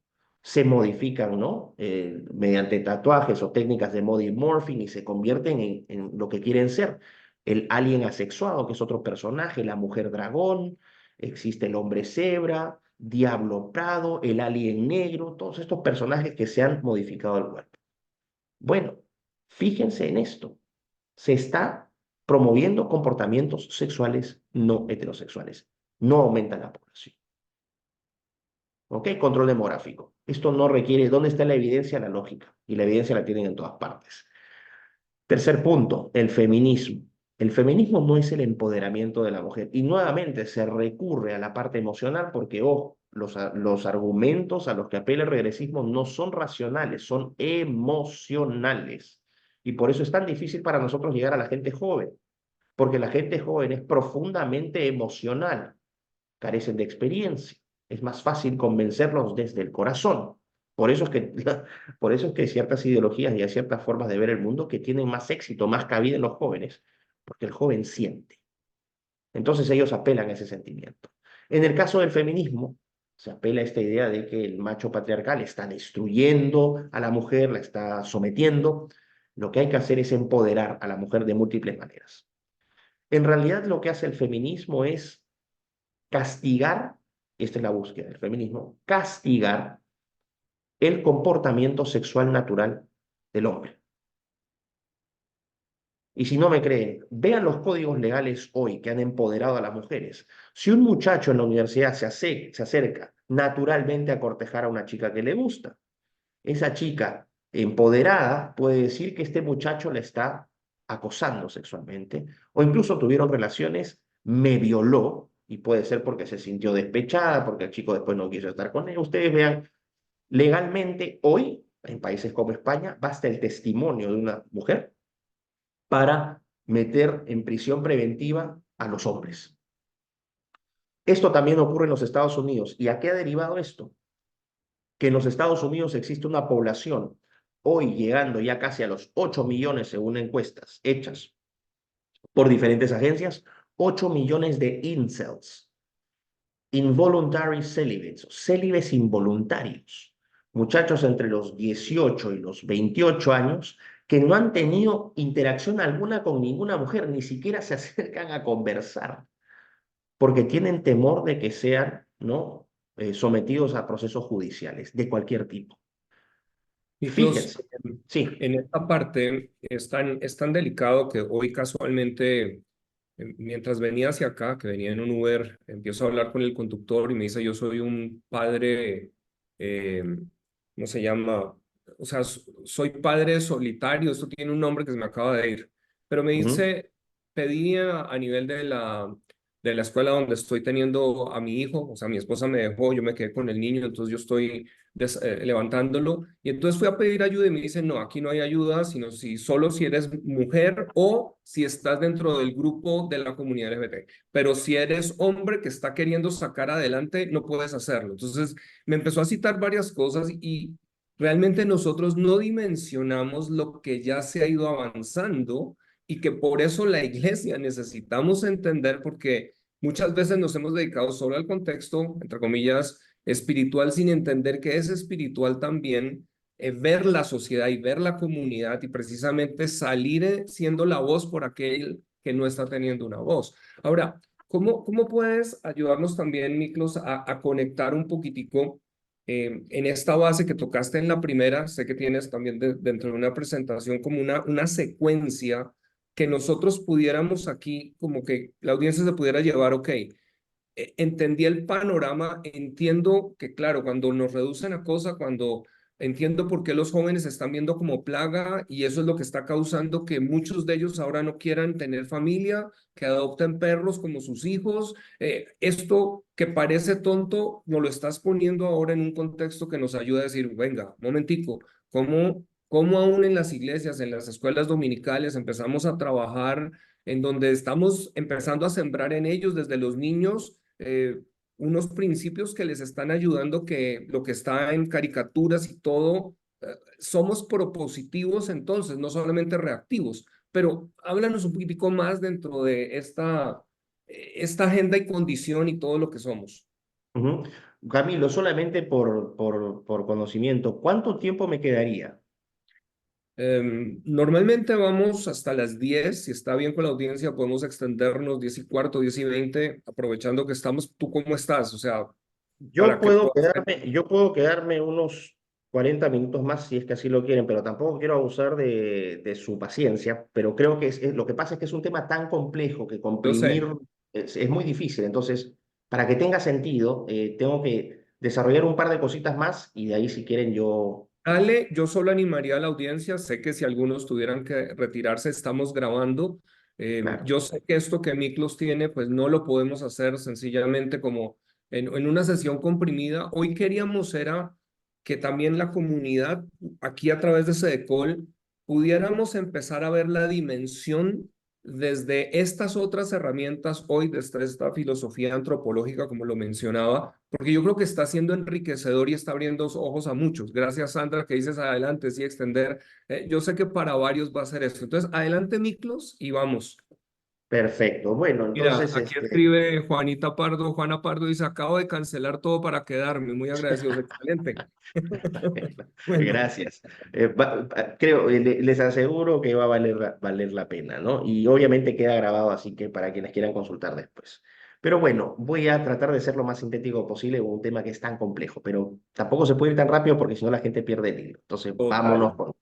se modifican, ¿no? Mediante tatuajes o técnicas de body morphing y se convierten en lo que quieren ser. El alien asexuado, que es otro personaje, la mujer dragón, existe el hombre cebra, Diablo Prado, el alien negro, todos estos personajes que se han modificado el cuerpo. Bueno, fíjense en esto. Se está promoviendo comportamientos sexuales no heterosexuales. No aumenta la población. ¿Ok? Control demográfico. Esto no requiere, ¿dónde está la evidencia? La lógica. Y la evidencia la tienen en todas partes. Tercer punto, el feminismo. El feminismo no es el empoderamiento de la mujer. Y nuevamente se recurre a la parte emocional porque, ojo, los argumentos a los que apela el regresismo no son racionales, son emocionales. Y por eso es tan difícil para nosotros llegar a la gente joven, porque la gente joven es profundamente emocional, carecen de experiencia. Es más fácil convencerlos desde el corazón. Por eso es que, por eso es que hay ciertas ideologías y hay ciertas formas de ver el mundo que tienen más éxito, más cabida en los jóvenes, porque el joven siente. Entonces ellos apelan a ese sentimiento. En el caso del feminismo, se apela a esta idea de que el macho patriarcal está destruyendo a la mujer, la está sometiendo. Lo que hay que hacer es empoderar a la mujer de múltiples maneras. En realidad lo que hace el feminismo es castigar, esta es la búsqueda del feminismo, castigar el comportamiento sexual natural del hombre. Y si no me creen, vean los códigos legales hoy que han empoderado a las mujeres. Si un muchacho en la universidad se acerca naturalmente a cortejar a una chica que le gusta, esa chica empoderada puede decir que este muchacho la está acosando sexualmente o incluso tuvieron relaciones, me violó y puede ser porque se sintió despechada, porque el chico después no quiso estar con él. Ustedes vean, legalmente hoy en países como España basta el testimonio de una mujer para meter en prisión preventiva a los hombres. Esto también ocurre en los Estados Unidos. ¿Y a qué ha derivado esto? Que en los Estados Unidos existe una población hoy llegando ya casi a los 8 millones según encuestas hechas por diferentes agencias, 8 millones de incels, involuntary celibates, célibes involuntarios, muchachos entre los 18 y los 28 años que no han tenido interacción alguna con ninguna mujer, ni siquiera se acercan a conversar, porque tienen temor de que sean, ¿no? Sometidos a procesos judiciales de cualquier tipo. Miklos, Fíjense, sí. en esta parte es tan delicado que hoy casualmente, mientras venía hacia acá, que venía en un Uber, empiezo a hablar con el conductor y me dice, yo soy un padre, eh, ¿cómo se llama? O sea, soy padre solitario, esto tiene un nombre que se me acaba de ir, pero me Ujú, dice, pedí a nivel de la escuela donde estoy teniendo a mi hijo, o sea, mi esposa me dejó, yo me quedé con el niño, entonces yo estoy levantándolo. Y entonces fui a pedir ayuda y me dicen, no, aquí no hay ayuda, sino solo si eres mujer o si estás dentro del grupo de la comunidad LGBT. Pero si eres hombre que está queriendo sacar adelante, no puedes hacerlo. Entonces me empezó a citar varias cosas y realmente nosotros no dimensionamos lo que ya se ha ido avanzando y que por eso la iglesia necesitamos entender porque muchas veces nos hemos dedicado solo al contexto, entre comillas, espiritual sin entender que es espiritual también ver la sociedad y ver la comunidad y precisamente salir siendo la voz por aquel que no está teniendo una voz. Ahora, ¿cómo puedes ayudarnos también, Miklos, a conectar un poquitico en esta base que tocaste en la primera? Sé que tienes también dentro de una presentación como una secuencia que nosotros pudiéramos aquí, como que la audiencia se pudiera llevar, ok, entendí el panorama, entiendo que, claro, cuando nos reducen a cosa, cuando entiendo por qué los jóvenes se están viendo como plaga y eso es lo que está causando que muchos de ellos ahora no quieran tener familia, que adopten perros como sus hijos. Esto que parece tonto, nos lo estás poniendo ahora en un contexto que nos ayuda a decir, venga, momentico, ¿cómo aún en las iglesias, en las escuelas dominicales empezamos a trabajar en donde estamos empezando a sembrar en ellos desde los niños unos principios que les están ayudando que lo que está en caricaturas y todo, somos propositivos entonces, no solamente reactivos, pero háblanos un poquitico más dentro de esta agenda y condición y todo lo que somos. ujú. Camilo, solamente por conocimiento, ¿cuánto tiempo me quedaría? Normalmente vamos hasta las 10, si está bien con la audiencia podemos extendernos 10:15, 10:20, aprovechando que estamos, ¿tú cómo estás? O sea, para que puedas... Yo puedo quedarme unos 40 minutos más si es que así lo quieren, pero tampoco quiero abusar de su paciencia, pero creo que lo que pasa es que es un tema tan complejo que Yo comprimir sé. es muy difícil. Entonces, para que tenga sentido, tengo que desarrollar un par de cositas más y de ahí si quieren yo Dale, yo solo animaría a la audiencia. Sé que si algunos tuvieran que retirarse, estamos grabando. Claro. Yo sé que esto que Miklos tiene, pues no lo podemos hacer sencillamente como en una sesión comprimida. Hoy queríamos era que también la comunidad, aquí a través de Sedecol, pudiéramos empezar a ver la dimensión desde estas otras herramientas hoy, desde esta filosofía antropológica, como lo mencionaba, porque yo creo que está siendo enriquecedor y está abriendo los ojos a muchos. Gracias, Sandra, que dices adelante, sí, extender. Yo sé que para varios va a ser esto. Entonces, adelante, Miklos, y vamos. Perfecto. Bueno, Mira, entonces, aquí escribe Juanita Pardo, Juana Pardo, dice, acabo de cancelar todo para quedarme. Muy agradecidos, excelente. Bueno, gracias. Creo, les aseguro que va a valer la pena, ¿no? Y obviamente queda grabado, así que para quienes quieran consultar después. Pero bueno, voy a tratar de ser lo más sintético posible con un tema que es tan complejo, pero tampoco se puede ir tan rápido porque si no la gente pierde el hilo. Entonces, vámonos total. con...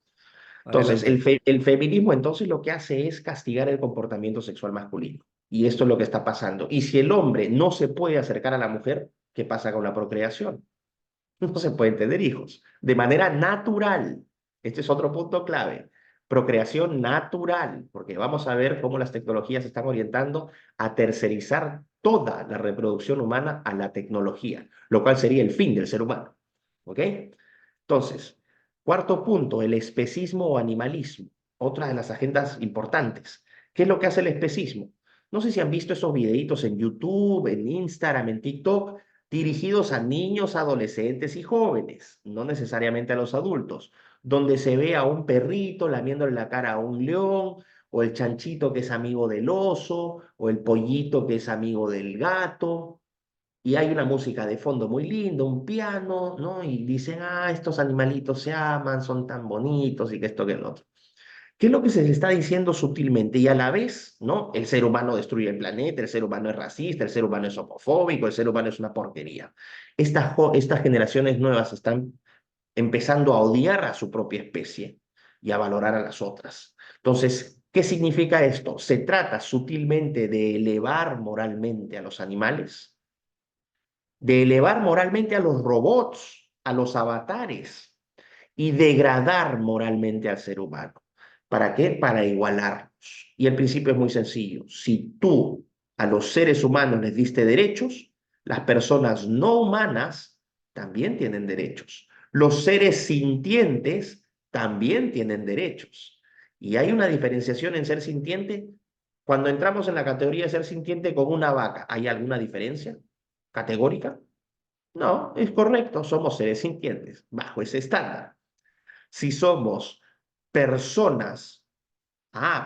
Entonces, Adelante. el feminismo entonces lo que hace es castigar el comportamiento sexual masculino. Y esto es lo que está pasando. Y si el hombre no se puede acercar a la mujer, ¿qué pasa con la procreación? No se pueden tener hijos de manera natural. Este es otro punto clave. Procreación natural, porque vamos a ver cómo las tecnologías se están orientando a tercerizar toda la reproducción humana a la tecnología, lo cual sería el fin del ser humano. ¿Ok? Entonces, cuarto punto, el especismo o animalismo, otra de las agendas importantes. ¿Qué es lo que hace el especismo? No sé si han visto esos videitos en YouTube, en Instagram, en TikTok, dirigidos a niños, adolescentes y jóvenes, no necesariamente a los adultos, donde se ve a un perrito lamiéndole la cara a un león, o el chanchito que es amigo del oso, o el pollito que es amigo del gato, y hay una música de fondo muy linda, un piano, ¿no? Y dicen, ah, estos animalitos se aman, son tan bonitos y que esto que el otro. ¿Qué es lo que se le está diciendo sutilmente? Y a la vez, ¿no? El ser humano destruye el planeta, el ser humano es racista, el ser humano es homofóbico, el ser humano es una porquería. Estas generaciones nuevas están empezando a odiar a su propia especie y a valorar a las otras. Entonces, ¿qué significa esto? Se trata sutilmente de elevar moralmente a los animales, de elevar moralmente a los robots, a los avatares, y degradar moralmente al ser humano. ¿Para qué? Para igualarnos. Y el principio es muy sencillo. Si tú a los seres humanos les diste derechos, las personas no humanas también tienen derechos. Los seres sintientes también tienen derechos. Y hay una diferenciación en ser sintiente. Cuando entramos en la categoría de ser sintiente con una vaca, ¿hay alguna diferencia categórica? No, es correcto, somos seres sintientes bajo ese estándar. Si somos personas,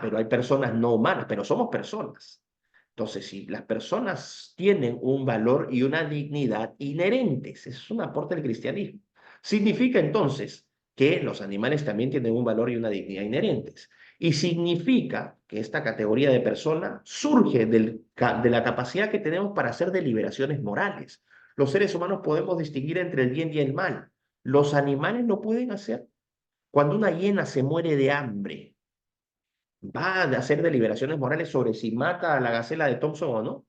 pero hay personas no humanas, pero somos personas. Entonces, si las personas tienen un valor y una dignidad inherentes, eso es un aporte del cristianismo. Significa entonces que los animales también tienen un valor y una dignidad inherentes. Y significa que esta categoría de persona surge de la capacidad que tenemos para hacer deliberaciones morales. Los seres humanos podemos distinguir entre el bien y el mal. Los animales lo pueden hacer. Cuando una hiena se muere de hambre, va a hacer deliberaciones morales sobre si mata a la gacela de Thompson o no.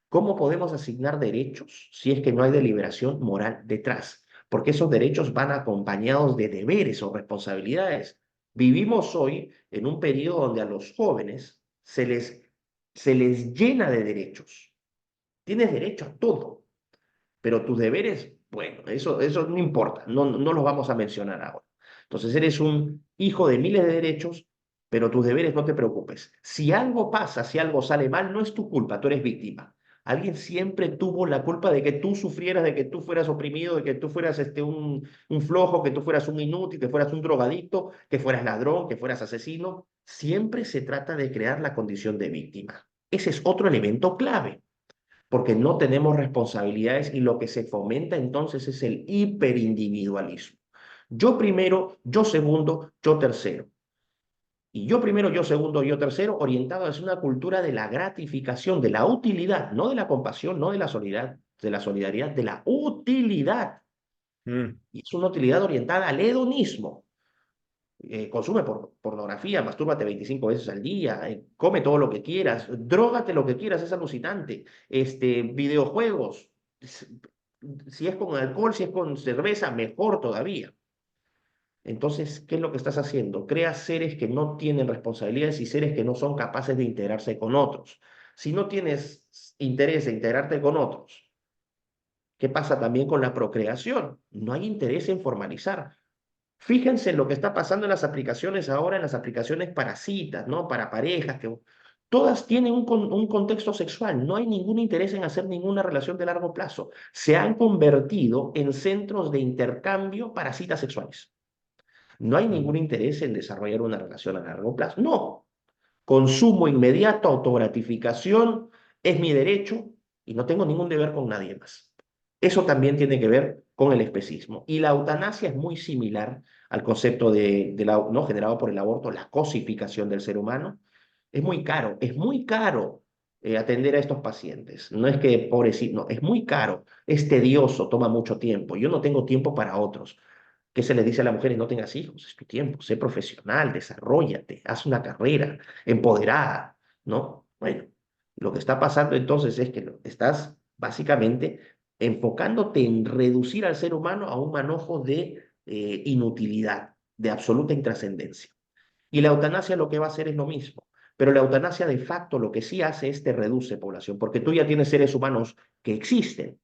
¿Cómo podemos asignar derechos si es que no hay deliberación moral detrás? Porque esos derechos van acompañados de deberes o responsabilidades. Vivimos hoy en un periodo donde a los jóvenes se les llena de derechos. Tienes derecho a todo, pero tus deberes, bueno, eso no importa, no los vamos a mencionar ahora. Entonces eres un hijo de miles de derechos, pero tus deberes no te preocupes. Si algo pasa, si algo sale mal, no es tu culpa, tú eres víctima. Alguien siempre tuvo la culpa de que tú sufrieras, de que tú fueras oprimido, de que tú fueras un flojo, que tú fueras un inútil, que fueras un drogadicto, que fueras ladrón, que fueras asesino. Siempre se trata de crear la condición de víctima. Ese es otro elemento clave porque no tenemos responsabilidades y lo que se fomenta entonces es el hiperindividualismo. Yo primero, yo segundo, yo tercero. Y yo primero, yo segundo, yo tercero, orientado hacia una cultura de la gratificación, de la utilidad, no de la compasión, no de la solidaridad, de la utilidad. Mm. Y es una utilidad orientada al hedonismo. Consume pornografía, mastúrbate 25 veces al día, come todo lo que quieras, drógate lo que quieras, es alucinante. Videojuegos, si es con alcohol, si es con cerveza, mejor todavía. Entonces, ¿qué es lo que estás haciendo? Creas seres que no tienen responsabilidades y seres que no son capaces de integrarse con otros. Si no tienes interés en integrarte con otros, ¿qué pasa también con la procreación? No hay interés en formalizar. Fíjense en lo que está pasando en las aplicaciones ahora, en las aplicaciones para citas, ¿no? Para parejas, que todas tienen un contexto sexual. No hay ningún interés en hacer ninguna relación de largo plazo. Se han convertido en centros de intercambio para citas sexuales. No hay ningún interés en desarrollar una relación a largo plazo. No. Consumo inmediato, autogratificación, es mi derecho y no tengo ningún deber con nadie más. Eso también tiene que ver con el especismo. Y la eutanasia es muy similar al concepto ¿no? generado por el aborto, la cosificación del ser humano. Es muy caro atender a estos pacientes. No es que pobrecito, no, es muy caro, es tedioso, toma mucho tiempo. Yo no tengo tiempo para otros. ¿Qué se le dice a la mujer? No tengas hijos, es tu tiempo, sé profesional, desarróllate, haz una carrera empoderada, ¿no? Bueno, lo que está pasando entonces es que estás básicamente enfocándote en reducir al ser humano a un manojo de inutilidad, de absoluta intrascendencia. Y la eutanasia lo que va a hacer es lo mismo. Pero la eutanasia de facto lo que sí hace es te reduce población, porque tú ya tienes seres humanos que existen,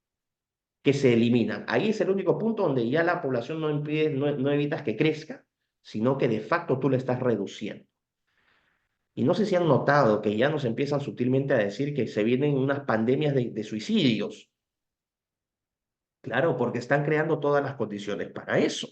que se eliminan. Ahí es el único punto donde ya la población no evitas que crezca, sino que de facto tú la estás reduciendo. Y no sé si han notado que ya nos empiezan sutilmente a decir que se vienen unas pandemias de suicidios. Claro, porque están creando todas las condiciones para eso.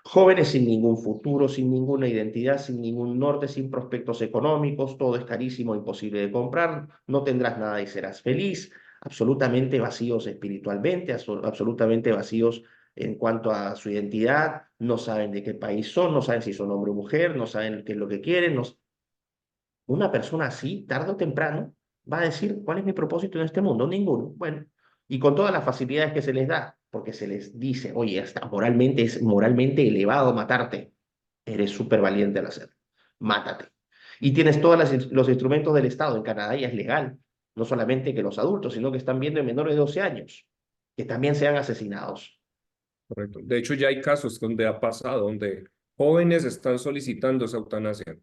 Jóvenes sin ningún futuro, sin ninguna identidad, sin ningún norte, sin prospectos económicos, todo es carísimo, imposible de comprar, no tendrás nada y serás feliz, absolutamente vacíos espiritualmente, absolutamente vacíos en cuanto a su identidad, no saben de qué país son, no saben si son hombre o mujer, no saben qué es lo que quieren. Una persona así, tarde o temprano, va a decir, ¿cuál es mi propósito en este mundo? Ninguno. Bueno, y con todas las facilidades que se les da, porque se les dice, oye, hasta moralmente es moralmente elevado matarte, eres súper valiente al hacerlo, mátate. Y tienes todos los instrumentos del Estado, en Canadá ya es legal, no solamente que los adultos, sino que están viendo en menores de 12 años, que también sean asesinados. Correcto. De hecho, ya hay casos donde ha pasado, donde jóvenes están solicitando esa eutanasia.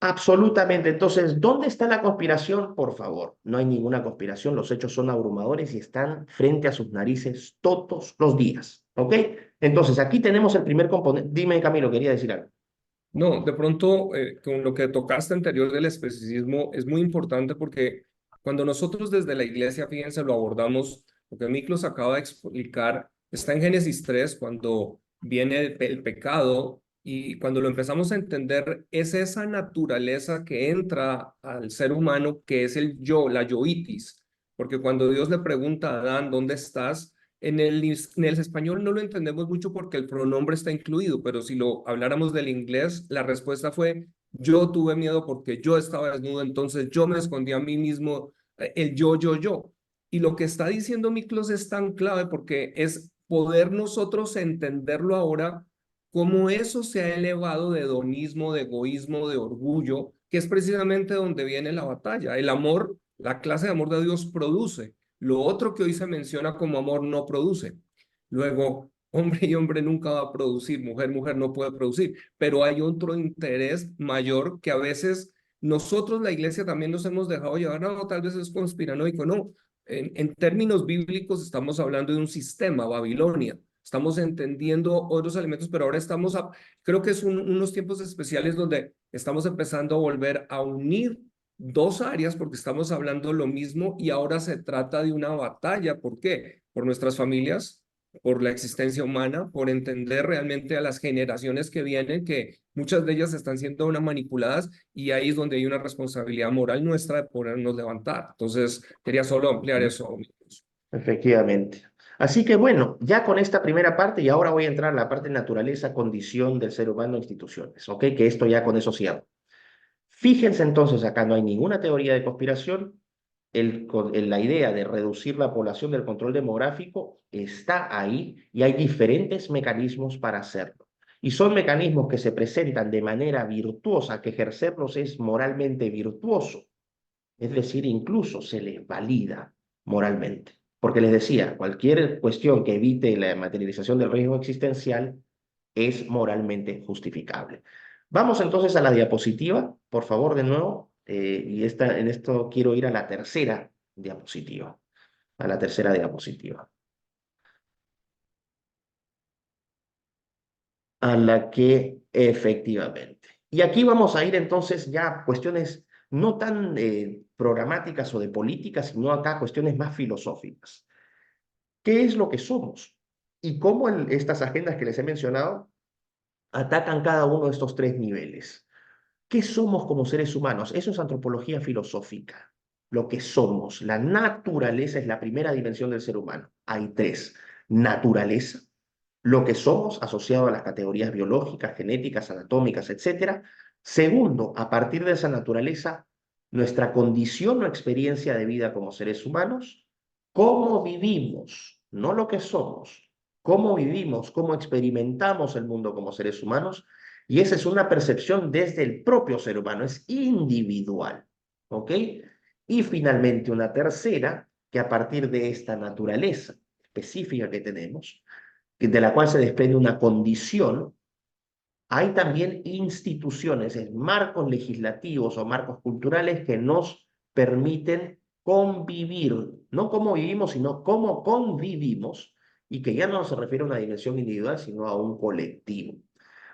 Absolutamente. Entonces, ¿dónde está la conspiración? Por favor, no hay ninguna conspiración. Los hechos son abrumadores y están frente a sus narices todos los días. ¿Ok? Entonces, aquí tenemos el primer componente. Dime, Camilo, quería decir algo. No, de pronto, con lo que tocaste anterior del especismo, es muy importante porque cuando nosotros desde la iglesia, fíjense, lo abordamos, lo que Miklos acaba de explicar, está en Génesis 3, cuando viene el pecado y cuando lo empezamos a entender, es esa naturaleza que entra al ser humano, que es el yo, la yoitis, porque cuando Dios le pregunta a Adán, ¿dónde estás? En el español no lo entendemos mucho porque el pronombre está incluido, pero si lo habláramos del inglés, la respuesta fue, yo tuve miedo porque yo estaba desnudo, entonces yo me escondí a mí mismo, el yo. Y lo que está diciendo Miklos es tan clave porque es poder nosotros entenderlo ahora como eso se ha elevado de hedonismo, de egoísmo, de orgullo, que es precisamente donde viene la batalla. El amor, la clase de amor de Dios produce. Lo otro que hoy se menciona como amor no produce. Luego, hombre y hombre nunca va a producir, mujer no puede producir, pero hay otro interés mayor que a veces nosotros, la iglesia, también nos hemos dejado llevar, no, tal vez es conspiranoico, no. En términos bíblicos estamos hablando de un sistema, Babilonia. Estamos entendiendo otros elementos, pero ahora creo que es unos tiempos especiales donde estamos empezando a volver a unir dos áreas porque estamos hablando lo mismo y ahora se trata de una batalla. ¿Por qué? Por nuestras familias, por la existencia humana, por entender realmente a las generaciones que vienen, que muchas de ellas están siendo una manipuladas y ahí es donde hay una responsabilidad moral nuestra de podernos levantar. Entonces, quería solo ampliar eso. Efectivamente. Así que bueno, ya con esta primera parte, y ahora voy a entrar a la parte de naturaleza, condición del ser humano, instituciones, ¿ok? Que esto ya con eso cierro. Fíjense entonces, acá no hay ninguna teoría de conspiración. La idea de reducir la población del control demográfico está ahí y hay diferentes mecanismos para hacerlo. Y son mecanismos que se presentan de manera virtuosa, que ejercerlos es moralmente virtuoso. Es decir, incluso se les valida moralmente. Porque les decía, cualquier cuestión que evite la materialización del riesgo existencial es moralmente justificable. Vamos entonces a la diapositiva, por favor, de nuevo, en esto quiero ir a la tercera diapositiva, a la tercera diapositiva, a la que efectivamente. Y aquí vamos a ir entonces ya a cuestiones no tan programáticas o de política, sino acá cuestiones más filosóficas. ¿Qué es lo que somos? Y cómo estas agendas que les he mencionado atacan cada uno de estos tres niveles. ¿Qué somos como seres humanos? Eso es antropología filosófica. Lo que somos. La naturaleza es la primera dimensión del ser humano. Hay tres. Naturaleza, lo que somos asociado a las categorías biológicas, genéticas, anatómicas, etc. Segundo, a partir de esa naturaleza, nuestra condición o experiencia de vida como seres humanos, cómo vivimos, no lo que somos, cómo vivimos, cómo experimentamos el mundo como seres humanos, y esa es una percepción desde el propio ser humano, es individual, ¿ok? Y finalmente una tercera, que a partir de esta naturaleza específica que tenemos, de la cual se desprende una condición, hay también instituciones, marcos legislativos o marcos culturales que nos permiten convivir, no cómo vivimos, sino cómo convivimos, y que ya no se refiere a una dimensión individual, sino a un colectivo.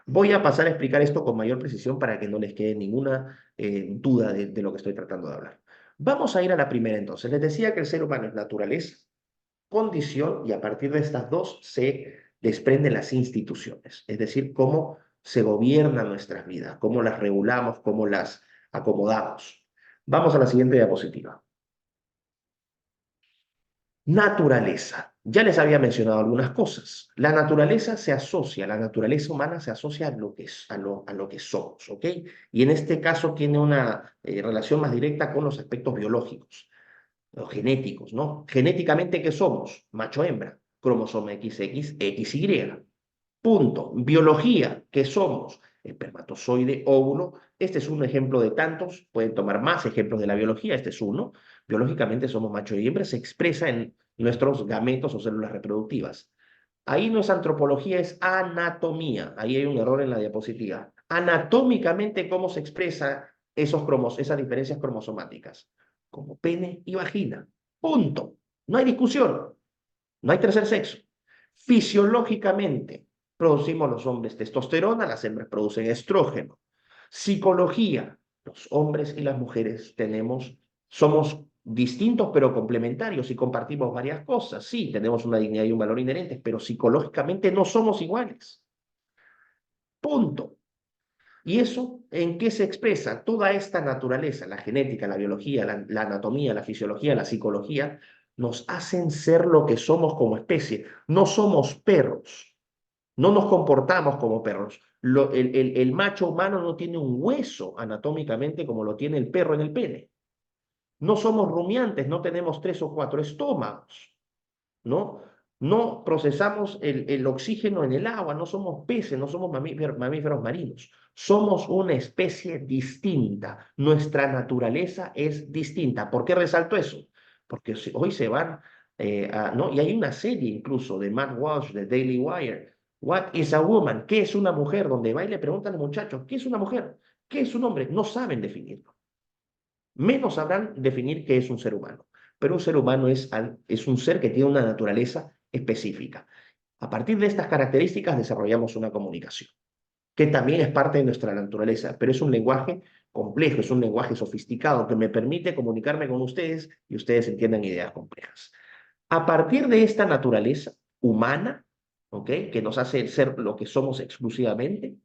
Voy a pasar a explicar esto con mayor precisión para que no les quede ninguna duda de lo que estoy tratando de hablar. Vamos a ir a la primera entonces. Les decía que el ser humano es naturaleza, condición, y a partir de estas dos se desprenden las instituciones, es decir, cómo se gobiernan nuestras vidas, cómo las regulamos, cómo las acomodamos. Vamos a la siguiente diapositiva. Naturaleza. Ya les había mencionado algunas cosas. La naturaleza se asocia, la naturaleza humana se asocia a lo que, a lo que somos, ¿ok? Y en este caso tiene una relación más directa con los aspectos biológicos, los genéticos, ¿no? Genéticamente, ¿qué somos? Macho-hembra, cromosoma XX, XY. Punto. Biología, ¿qué somos? Espermatozoide, óvulo. Este es un ejemplo de tantos. Pueden tomar más ejemplos de la biología. Este es uno. Biológicamente somos macho y hembra. Se expresa en nuestros gametos o células reproductivas. Ahí no es antropología, es anatomía. Ahí hay un error en la diapositiva. Anatómicamente, ¿cómo se expresa esas diferencias cromosomáticas? Como pene y vagina. Punto. No hay discusión. No hay tercer sexo. Fisiológicamente, producimos los hombres testosterona, las hembras producen estrógeno. Psicología, los hombres y las mujeres somos distintos pero complementarios y compartimos varias cosas. Sí, tenemos una dignidad y un valor inherentes, pero psicológicamente no somos iguales. Punto. ¿Y eso en qué se expresa? Toda esta naturaleza, la genética, la biología, la anatomía, la fisiología, la psicología, nos hacen ser lo que somos como especie. No somos perros, no nos comportamos como perros. El macho humano no tiene un hueso anatómicamente como lo tiene el perro en el pene. No somos rumiantes, no tenemos 3 o 4 estómagos, ¿no? No procesamos el oxígeno en el agua, no somos peces, no somos mamíferos marinos. Somos una especie distinta. Nuestra naturaleza es distinta. ¿Por qué resalto eso? Porque hoy se van, ¿no? Y hay una serie incluso de Matt Walsh, de Daily Wire. What is a woman? ¿Qué es una mujer? Donde va y le preguntan a los muchachos, ¿qué es una mujer? ¿Qué es un hombre? No saben definirlo. Menos sabrán definir qué es un ser humano. Pero un ser humano es un ser que tiene una naturaleza específica. A partir de estas características desarrollamos una comunicación, que también es parte de nuestra naturaleza, pero es un lenguaje complejo, es un lenguaje sofisticado que me permite comunicarme con ustedes y ustedes entiendan ideas complejas. A partir de esta naturaleza humana, ¿ok?, que nos hace ser lo que somos exclusivamente,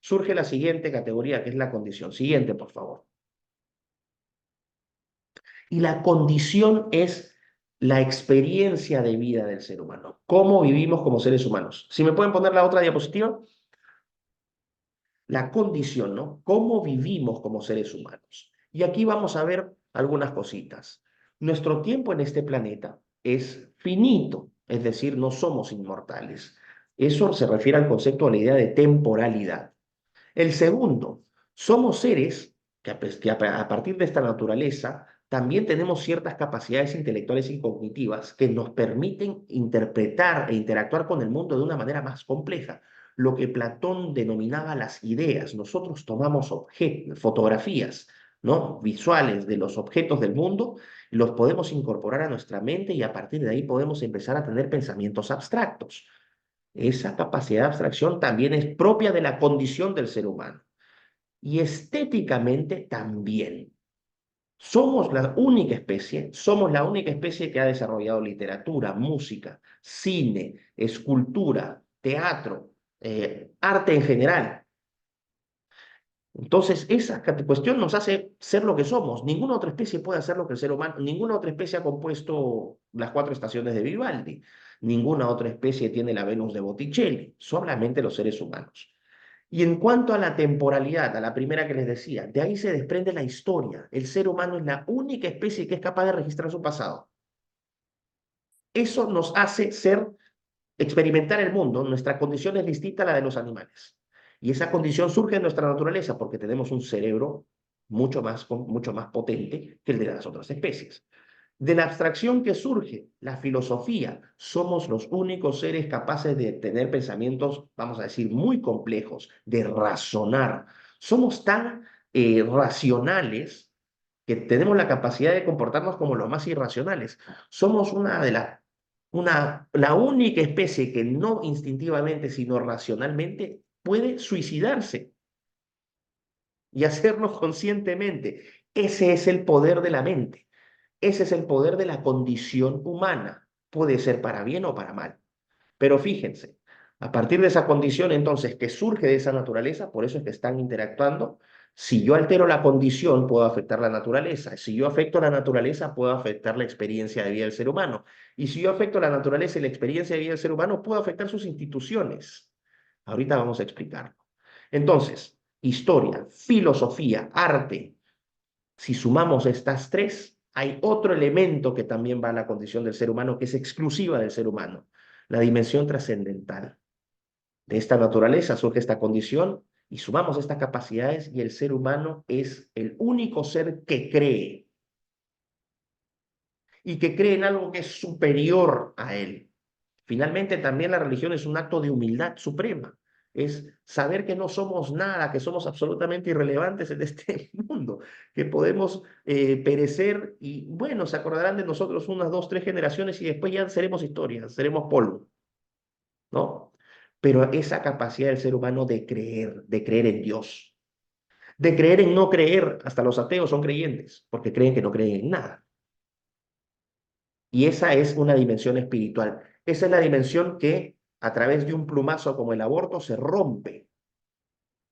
surge la siguiente categoría, que es la condición. Siguiente, por favor. Y la condición es la experiencia de vida del ser humano. ¿Cómo vivimos como seres humanos? Si me pueden poner la otra diapositiva. La condición, ¿no? ¿Cómo vivimos como seres humanos? Y aquí vamos a ver algunas cositas. Nuestro tiempo en este planeta es finito, es decir, no somos inmortales. Eso se refiere al concepto, a la idea de temporalidad. El segundo, somos seres que a partir de esta naturaleza también tenemos ciertas capacidades intelectuales y cognitivas que nos permiten interpretar e interactuar con el mundo de una manera más compleja. lo que Platón denominaba las ideas. Nosotros tomamos fotografías, ¿no? Visuales de los objetos del mundo, y los podemos incorporar a nuestra mente y a partir de ahí podemos empezar a tener pensamientos abstractos. Esa capacidad de abstracción también es propia de la condición del ser humano. Y estéticamente también. Somos la única especie que ha desarrollado literatura, música, cine, escultura, teatro, arte en general. Entonces, esa cuestión nos hace ser lo que somos. Ninguna otra especie puede hacer lo que el ser humano, ninguna otra especie ha compuesto las 4 estaciones de Vivaldi, ninguna otra especie tiene la Venus de Botticelli, solamente los seres humanos. Y en cuanto a la temporalidad, a la primera que les decía, de ahí se desprende la historia. El ser humano es la única especie que es capaz de registrar su pasado. Eso nos hace experimentar el mundo. Nuestra condición es distinta a la de los animales. Y esa condición surge en nuestra naturaleza porque tenemos un cerebro mucho más potente que el de las otras especies. De la abstracción que surge la filosofía, somos los únicos seres capaces de tener pensamientos, vamos a decir, muy complejos, de razonar. Somos tan racionales que tenemos la capacidad de comportarnos como los más irracionales. Somos la única especie que no instintivamente, sino racionalmente puede suicidarse y hacerlo conscientemente. Ese es el poder de la mente. Ese es el poder de la condición humana. Puede ser para bien o para mal. Pero fíjense, a partir de esa condición entonces que surge de esa naturaleza, por eso es que están interactuando. Si yo altero la condición, puedo afectar la naturaleza. Si yo afecto la naturaleza, puedo afectar la experiencia de vida del ser humano. Y si yo afecto la naturaleza y la experiencia de vida del ser humano, puedo afectar sus instituciones. Ahorita vamos a explicarlo. Entonces, historia, filosofía, arte. Si sumamos estas 3, hay otro elemento que también va a la condición del ser humano, que es exclusiva del ser humano, la dimensión trascendental. De esta naturaleza surge esta condición y sumamos estas capacidades y el ser humano es el único ser que cree y que cree en algo que es superior a él. Finalmente, también la religión es un acto de humildad suprema. Es saber que no somos nada, que somos absolutamente irrelevantes en este mundo, que podemos perecer y, bueno, se acordarán de nosotros unas 2, 3 generaciones y después ya seremos historia, seremos polvo, ¿no? Pero esa capacidad del ser humano de creer en Dios, de creer en no creer, hasta los ateos son creyentes, porque creen que no creen en nada. Y esa es una dimensión espiritual. Esa es la dimensión que a través de un plumazo como el aborto se rompe,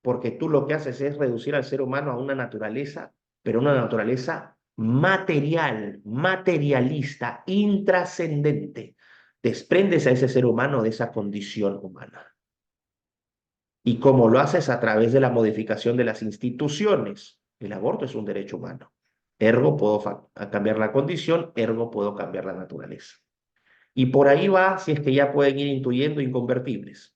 porque tú lo que haces es reducir al ser humano a una naturaleza, pero una naturaleza material, materialista, intrascendente. Desprendes a ese ser humano de esa condición humana. Y como lo haces a través de la modificación de las instituciones, el aborto es un derecho humano. Ergo puedo cambiar la condición, ergo puedo cambiar la naturaleza. Y por ahí va, si es que ya pueden ir intuyendo inconvertibles,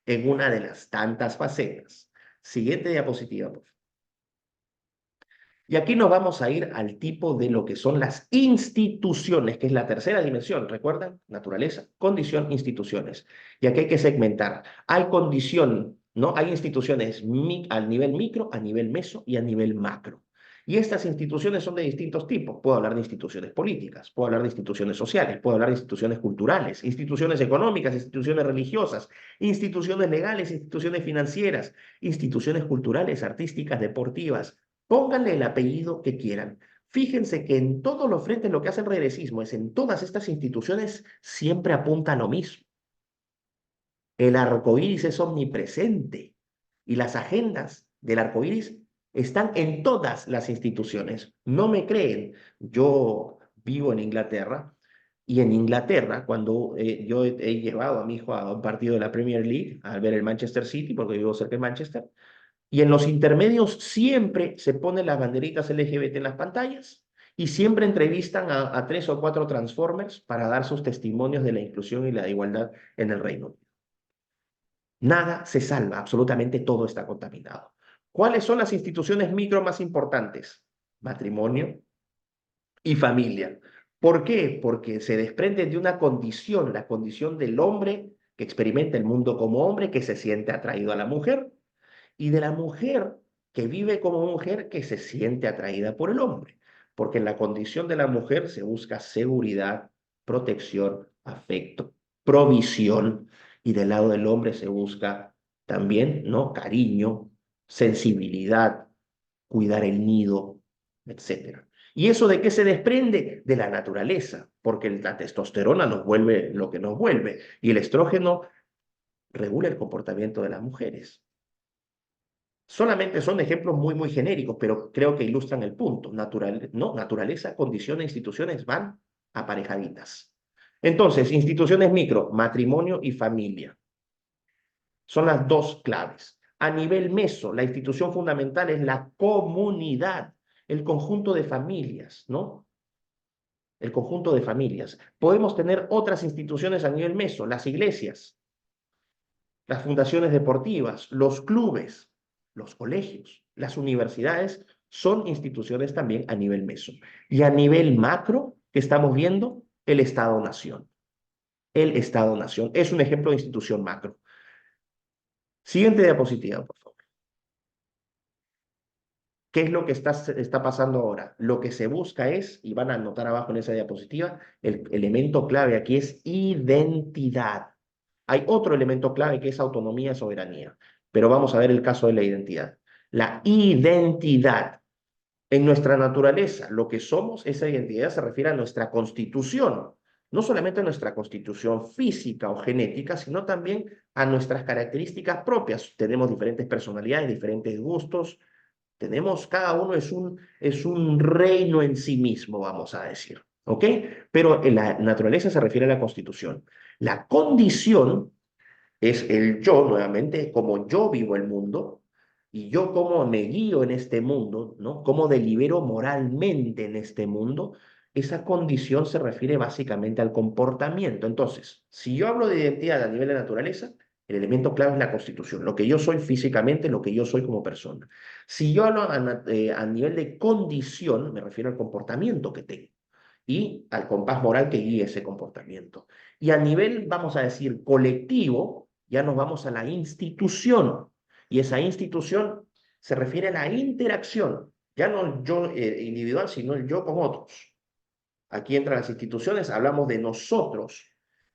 en una de las tantas facetas. Siguiente diapositiva, por favor. Y aquí nos vamos a ir al tipo de lo que son las instituciones, que es la tercera dimensión, ¿recuerdan? Naturaleza, condición, instituciones. Y aquí hay que segmentar. Hay condición, ¿no? Hay instituciones a nivel micro, a nivel meso y a nivel macro. Y estas instituciones son de distintos tipos. Puedo hablar de instituciones políticas, puedo hablar de instituciones sociales, puedo hablar de instituciones culturales, instituciones económicas, instituciones religiosas, instituciones legales, instituciones financieras, instituciones culturales, artísticas, deportivas. Pónganle el apellido que quieran. Fíjense que en todos los frentes lo que hace el regresismo es en todas estas instituciones siempre apunta a lo mismo. El arco iris es omnipresente y las agendas del arco iris están en todas las instituciones. No me creen. Yo vivo en Inglaterra y en Inglaterra, cuando yo he llevado a mi hijo a un partido de la Premier League, a ver el Manchester City, porque vivo cerca de Manchester, y en los intermedios siempre se ponen las banderitas LGBT en las pantallas y siempre entrevistan a 3 o 4 Transformers para dar sus testimonios de la inclusión y la igualdad en el Reino Unido. Nada se salva, absolutamente todo está contaminado. ¿Cuáles son las instituciones micro más importantes? Matrimonio y familia. ¿Por qué? Porque se desprenden de una condición, la condición del hombre que experimenta el mundo como hombre, que se siente atraído a la mujer, y de la mujer que vive como mujer, que se siente atraída por el hombre. Porque en la condición de la mujer se busca seguridad, protección, afecto, provisión, y del lado del hombre se busca también, ¿no? Cariño, sensibilidad, cuidar el nido, etcétera. ¿Y eso de qué se desprende? De la naturaleza, porque la testosterona nos vuelve lo que nos vuelve, y el estrógeno regula el comportamiento de las mujeres. Solamente son ejemplos muy genéricos, pero creo que ilustran el punto. Naturaleza, condiciones, instituciones van aparejaditas. Entonces, instituciones micro, matrimonio y familia. Son las dos claves. A nivel meso, la institución fundamental es la comunidad, el conjunto de familias, ¿no? El conjunto de familias. Podemos tener otras instituciones a nivel meso, las iglesias, las fundaciones deportivas, los clubes, los colegios, las universidades, son instituciones también a nivel meso. Y a nivel macro, que estamos viendo, el Estado-Nación. El Estado-Nación es un ejemplo de institución macro. Siguiente diapositiva, por favor. ¿Qué es lo que está pasando ahora? Lo que se busca es, y van a anotar abajo en esa diapositiva, el elemento clave aquí es identidad. Hay otro elemento clave que es autonomía y soberanía, pero vamos a ver el caso de la identidad. La identidad. En nuestra naturaleza, lo que somos, esa identidad se refiere a nuestra constitución, no solamente a nuestra constitución física o genética, sino también a nuestras características propias. Tenemos diferentes personalidades, diferentes gustos, cada uno es un reino en sí mismo, vamos a decir, ¿ok? Pero en la naturaleza se refiere a la constitución. La condición es el yo, nuevamente, como yo vivo el mundo y yo cómo me guío en este mundo, ¿no? Cómo delibero moralmente en este mundo. Esa condición se refiere básicamente al comportamiento. Entonces, si yo hablo de identidad a nivel de naturaleza, el elemento clave es la constitución, lo que yo soy físicamente, lo que yo soy como persona. Si yo hablo a nivel de condición, me refiero al comportamiento que tengo y al compás moral que guíe ese comportamiento. Y a nivel, vamos a decir, colectivo, ya nos vamos a la institución. Y esa institución se refiere a la interacción, ya no el yo individual, sino el yo con otros. Aquí entran las instituciones, hablamos de nosotros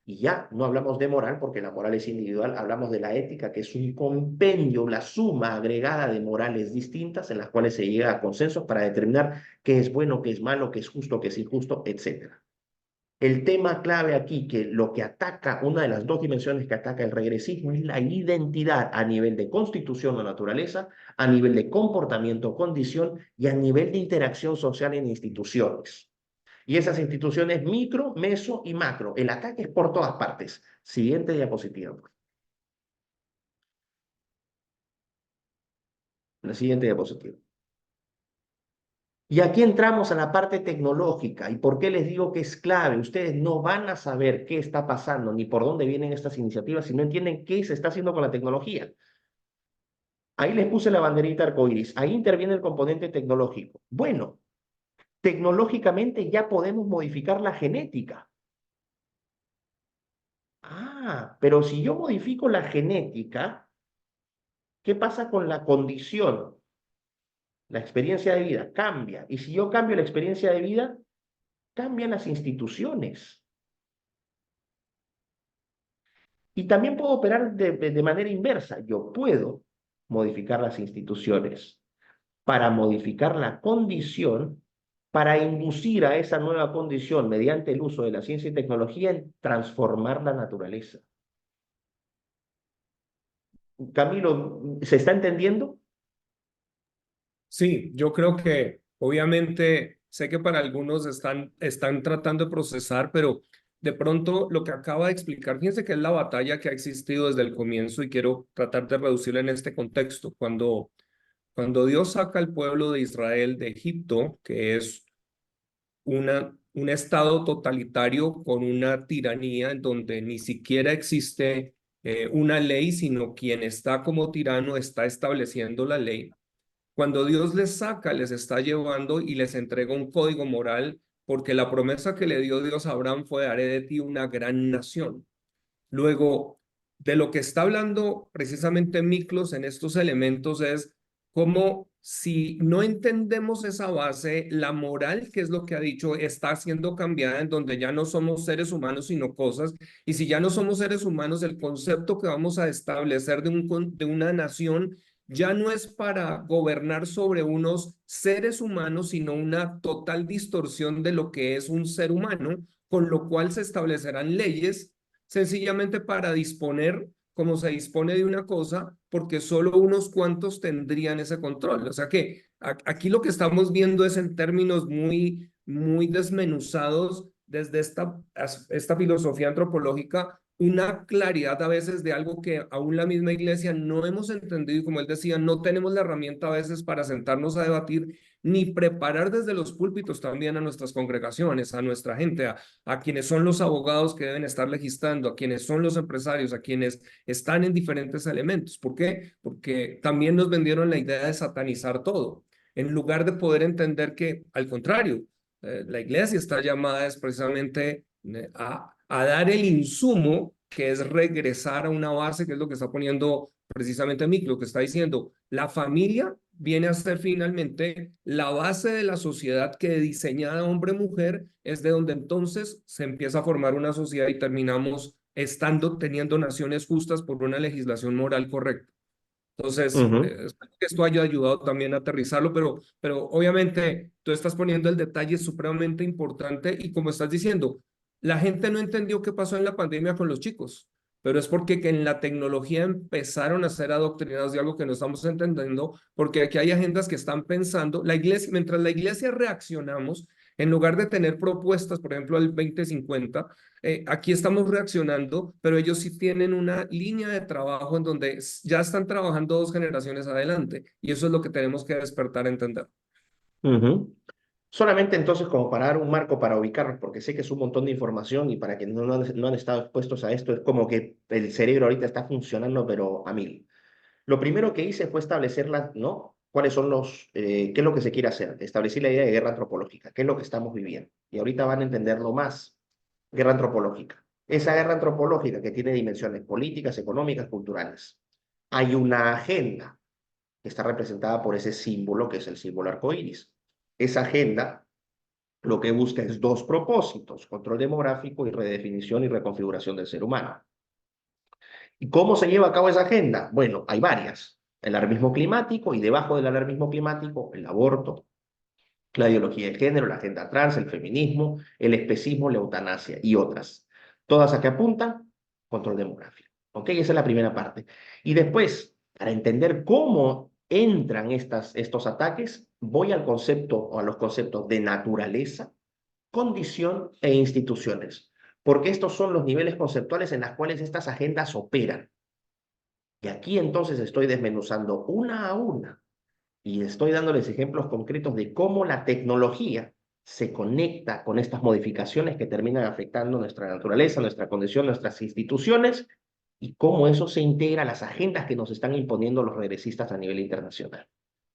y ya no hablamos de moral porque la moral es individual, hablamos de la ética, que es un compendio, la suma agregada de morales distintas en las cuales se llega a consensos para determinar qué es bueno, qué es malo, qué es justo, qué es injusto, etc. El tema clave aquí, que lo que ataca, una de las dos dimensiones que ataca el regresismo es la identidad a nivel de constitución o naturaleza, a nivel de comportamiento o condición y a nivel de interacción social en instituciones. Y esas instituciones micro, meso y macro. El ataque es por todas partes. Siguiente diapositiva. La siguiente diapositiva. Y aquí entramos a la parte tecnológica. ¿Y por qué les digo que es clave? Ustedes no van a saber qué está pasando ni por dónde vienen estas iniciativas si no entienden qué se está haciendo con la tecnología. Ahí les puse la banderita arcoíris. Ahí interviene el componente tecnológico. Bueno, tecnológicamente ya podemos modificar la genética. Ah, pero si yo modifico la genética, ¿qué pasa con la condición? La experiencia de vida cambia. Y si yo cambio la experiencia de vida, cambian las instituciones. Y también puedo operar de manera inversa. Yo puedo modificar las instituciones para modificar la condición, para inducir a esa nueva condición mediante el uso de la ciencia y tecnología en transformar la naturaleza. Camilo, ¿se está entendiendo? Sí, yo creo que obviamente sé que para algunos están tratando de procesar, pero de pronto lo que acaba de explicar, fíjense que es la batalla que ha existido desde el comienzo y quiero tratar de reducirla en este contexto. Cuando Dios saca al pueblo de Israel de Egipto, que es un estado totalitario con una tiranía en donde ni siquiera existe una ley, sino quien está como tirano está estableciendo la ley. Cuando Dios les saca, les está llevando y les entrega un código moral, porque la promesa que le dio Dios a Abraham fue: haré de ti una gran nación. Luego, de lo que está hablando precisamente Miklos en estos elementos es como si no entendemos esa base, la moral, que es lo que ha dicho, está siendo cambiada en donde ya no somos seres humanos, sino cosas. Y si ya no somos seres humanos, el concepto que vamos a establecer de una nación ya no es para gobernar sobre unos seres humanos, sino una total distorsión de lo que es un ser humano, con lo cual se establecerán leyes sencillamente para disponer como se dispone de una cosa, porque solo unos cuantos tendrían ese control. O sea que aquí lo que estamos viendo es en términos muy desmenuzados desde esta filosofía antropológica, una claridad a veces de algo que aún la misma iglesia no hemos entendido y como él decía, no tenemos la herramienta a veces para sentarnos a debatir ni preparar desde los púlpitos también a nuestras congregaciones, a nuestra gente, a quienes son los abogados que deben estar legislando, a quienes son los empresarios, a quienes están en diferentes elementos. ¿Por qué? Porque también nos vendieron la idea de satanizar todo, en lugar de poder entender que, al contrario, la iglesia está llamada es precisamente a dar el insumo, que es regresar a una base, que es lo que está poniendo precisamente Mick, lo que está diciendo, la familia viene a ser finalmente la base de la sociedad que diseñada hombre-mujer es de donde entonces se empieza a formar una sociedad y terminamos teniendo naciones justas por una legislación moral correcta. Entonces, espero que esto haya ayudado también a aterrizarlo, pero obviamente tú estás poniendo el detalle supremamente importante y como estás diciendo, la gente no entendió qué pasó en la pandemia con los chicos, pero es porque que en la tecnología empezaron a ser adoctrinados de algo que no estamos entendiendo, porque aquí hay agendas que están pensando, la iglesia, mientras la iglesia reaccionamos, en lugar de tener propuestas, por ejemplo, al 2050, aquí estamos reaccionando, pero ellos sí tienen una línea de trabajo en donde ya están trabajando 2 generaciones adelante y eso es lo que tenemos que despertar a entender. Solamente entonces como para dar un marco para ubicarnos, porque sé que es un montón de información y para quienes no han estado expuestos a esto, es como que el cerebro ahorita está funcionando, pero a mil. Lo primero que hice fue establecer ¿no? ¿Cuáles son qué es lo que se quiere hacer? Establecí la idea de guerra antropológica, qué es lo que estamos viviendo. Y ahorita van a entenderlo más. Guerra antropológica. Esa guerra antropológica que tiene dimensiones políticas, económicas, culturales. Hay una agenda que está representada por ese símbolo, que es el símbolo arcoíris. Esa agenda lo que busca es 2 propósitos: control demográfico y redefinición y reconfiguración del ser humano. ¿Y cómo se lleva a cabo esa agenda? Bueno, hay varias. El alarmismo climático y debajo del alarmismo climático, el aborto, la ideología de género, la agenda trans, el feminismo, el especismo, la eutanasia y otras. Todas a qué apuntan: control demográfico. ¿Ok? Esa es la primera parte. Y después, para entender cómo entran estos ataques, voy al concepto o a los conceptos de naturaleza, condición e instituciones, porque estos son los niveles conceptuales en los cuales estas agendas operan. Y aquí entonces estoy desmenuzando una a una y estoy dándoles ejemplos concretos de cómo la tecnología se conecta con estas modificaciones que terminan afectando nuestra naturaleza, nuestra condición, nuestras instituciones, y cómo eso se integra a las agendas que nos están imponiendo los regresistas a nivel internacional.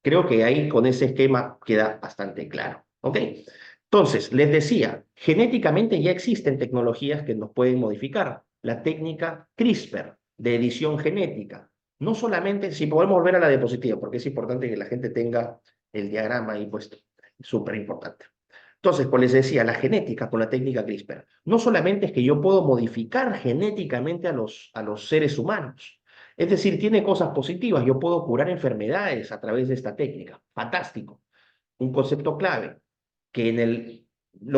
Creo que ahí con ese esquema queda bastante claro. ¿Ok? Entonces, les decía, genéticamente ya existen tecnologías que nos pueden modificar. La técnica CRISPR de edición genética. No solamente, si podemos volver a la diapositiva, porque es importante que la gente tenga el diagrama ahí puesto, súper importante. Entonces, como les decía, la genética con la técnica CRISPR, no solamente es que yo puedo modificar genéticamente a los seres humanos, es decir, tiene cosas positivas, yo puedo curar enfermedades a través de esta técnica, fantástico. Un concepto clave, que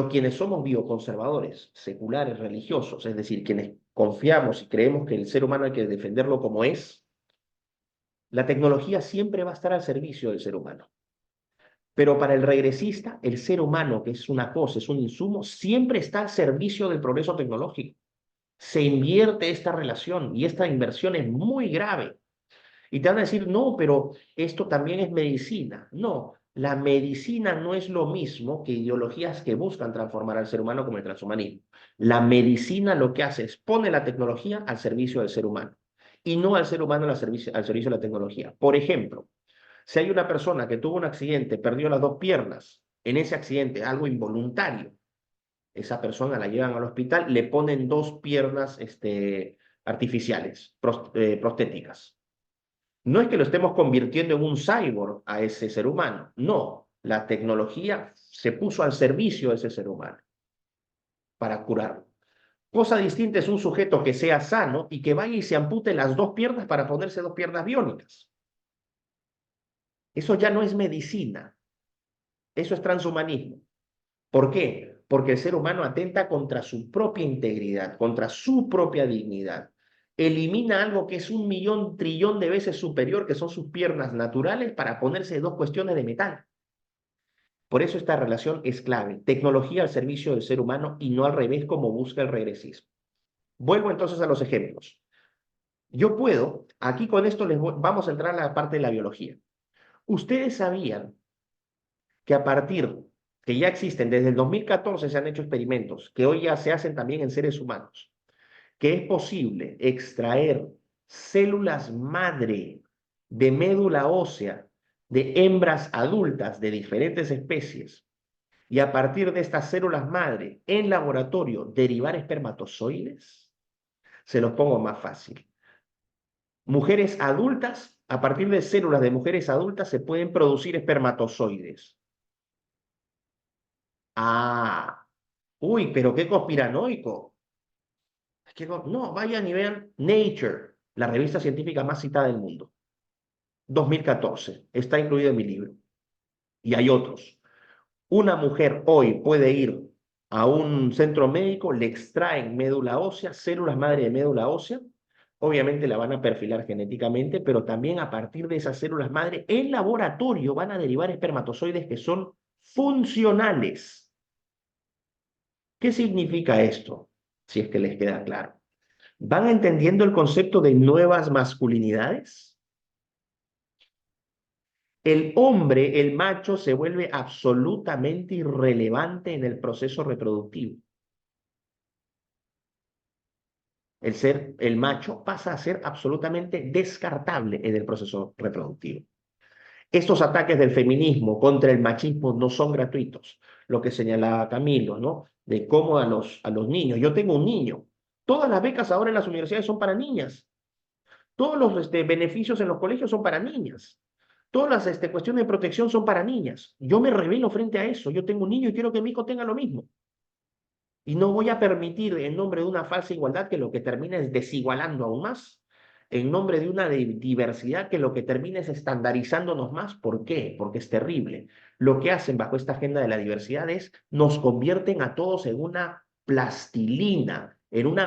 quienes somos bioconservadores, seculares, religiosos, es decir, quienes confiamos y creemos que el ser humano hay que defenderlo como es, la tecnología siempre va a estar al servicio del ser humano. Pero para el regresista, el ser humano, que es una cosa, es un insumo, siempre está al servicio del progreso tecnológico. Se invierte esta relación y esta inversión es muy grave. Y te van a decir, no, pero esto también es medicina. No, la medicina no es lo mismo que ideologías que buscan transformar al ser humano como el transhumanismo. La medicina lo que hace es pone la tecnología al servicio del ser humano y no al ser humano al servicio de la tecnología. Por ejemplo, si hay una persona que tuvo un accidente, perdió las 2 piernas, en ese accidente, algo involuntario, esa persona la llevan al hospital, le ponen 2 piernas artificiales, prostéticas. No es que lo estemos convirtiendo en un cyborg a ese ser humano, no. La tecnología se puso al servicio de ese ser humano para curarlo. Cosa distinta es un sujeto que sea sano y que vaya y se ampute las dos piernas para ponerse dos piernas biónicas. Eso ya no es medicina, eso es transhumanismo. ¿Por qué? Porque el ser humano atenta contra su propia integridad, contra su propia dignidad. Elimina algo que es 1.000.000.000.000.000 de veces superior, que son sus piernas naturales, para ponerse dos cuestiones de metal. Por eso esta relación es clave. Tecnología al servicio del ser humano y no al revés como busca el regresismo. Vuelvo entonces a los ejemplos. Yo puedo, aquí con esto vamos a entrar a la parte de la biología. Ustedes sabían que a partir, que ya existen, desde el 2014 se han hecho experimentos, que hoy ya se hacen también en seres humanos, que es posible extraer células madre de médula ósea de hembras adultas de diferentes especies y a partir de estas células madre en laboratorio derivar espermatozoides. Se los pongo más fácil. Mujeres adultas, a partir de células de mujeres adultas se pueden producir espermatozoides. Ah, uy, pero qué conspiranoico. No, vayan y vean Nature, la revista científica más citada del mundo. 2014, está incluido en mi libro. Y hay otros. Una mujer hoy puede ir a un centro médico, le extraen médula ósea, células madre de médula ósea, obviamente la van a perfilar genéticamente, pero también a partir de esas células madre, en laboratorio van a derivar espermatozoides que son funcionales. ¿Qué significa esto? Si es que les queda claro. ¿Van entendiendo el concepto de nuevas masculinidades? El hombre, el macho, se vuelve absolutamente irrelevante en el proceso reproductivo. El macho pasa a ser absolutamente descartable en el proceso reproductivo. Estos ataques del feminismo contra el machismo no son gratuitos. Lo que señalaba Camilo, ¿no? De cómo a los niños. Yo tengo un niño. Todas las becas ahora en las universidades son para niñas. Todos los beneficios en los colegios son para niñas. Todas las cuestiones de protección son para niñas. Yo me rebelo frente a eso. Yo tengo un niño y quiero que mi hijo tenga lo mismo. Y no voy a permitir, en nombre de una falsa igualdad, que lo que termine es desigualando aún más. En nombre de una diversidad, que lo que termine es estandarizándonos más. ¿Por qué? Porque es terrible. Lo que hacen bajo esta agenda de la diversidad es nos convierten a todos en una plastilina, en una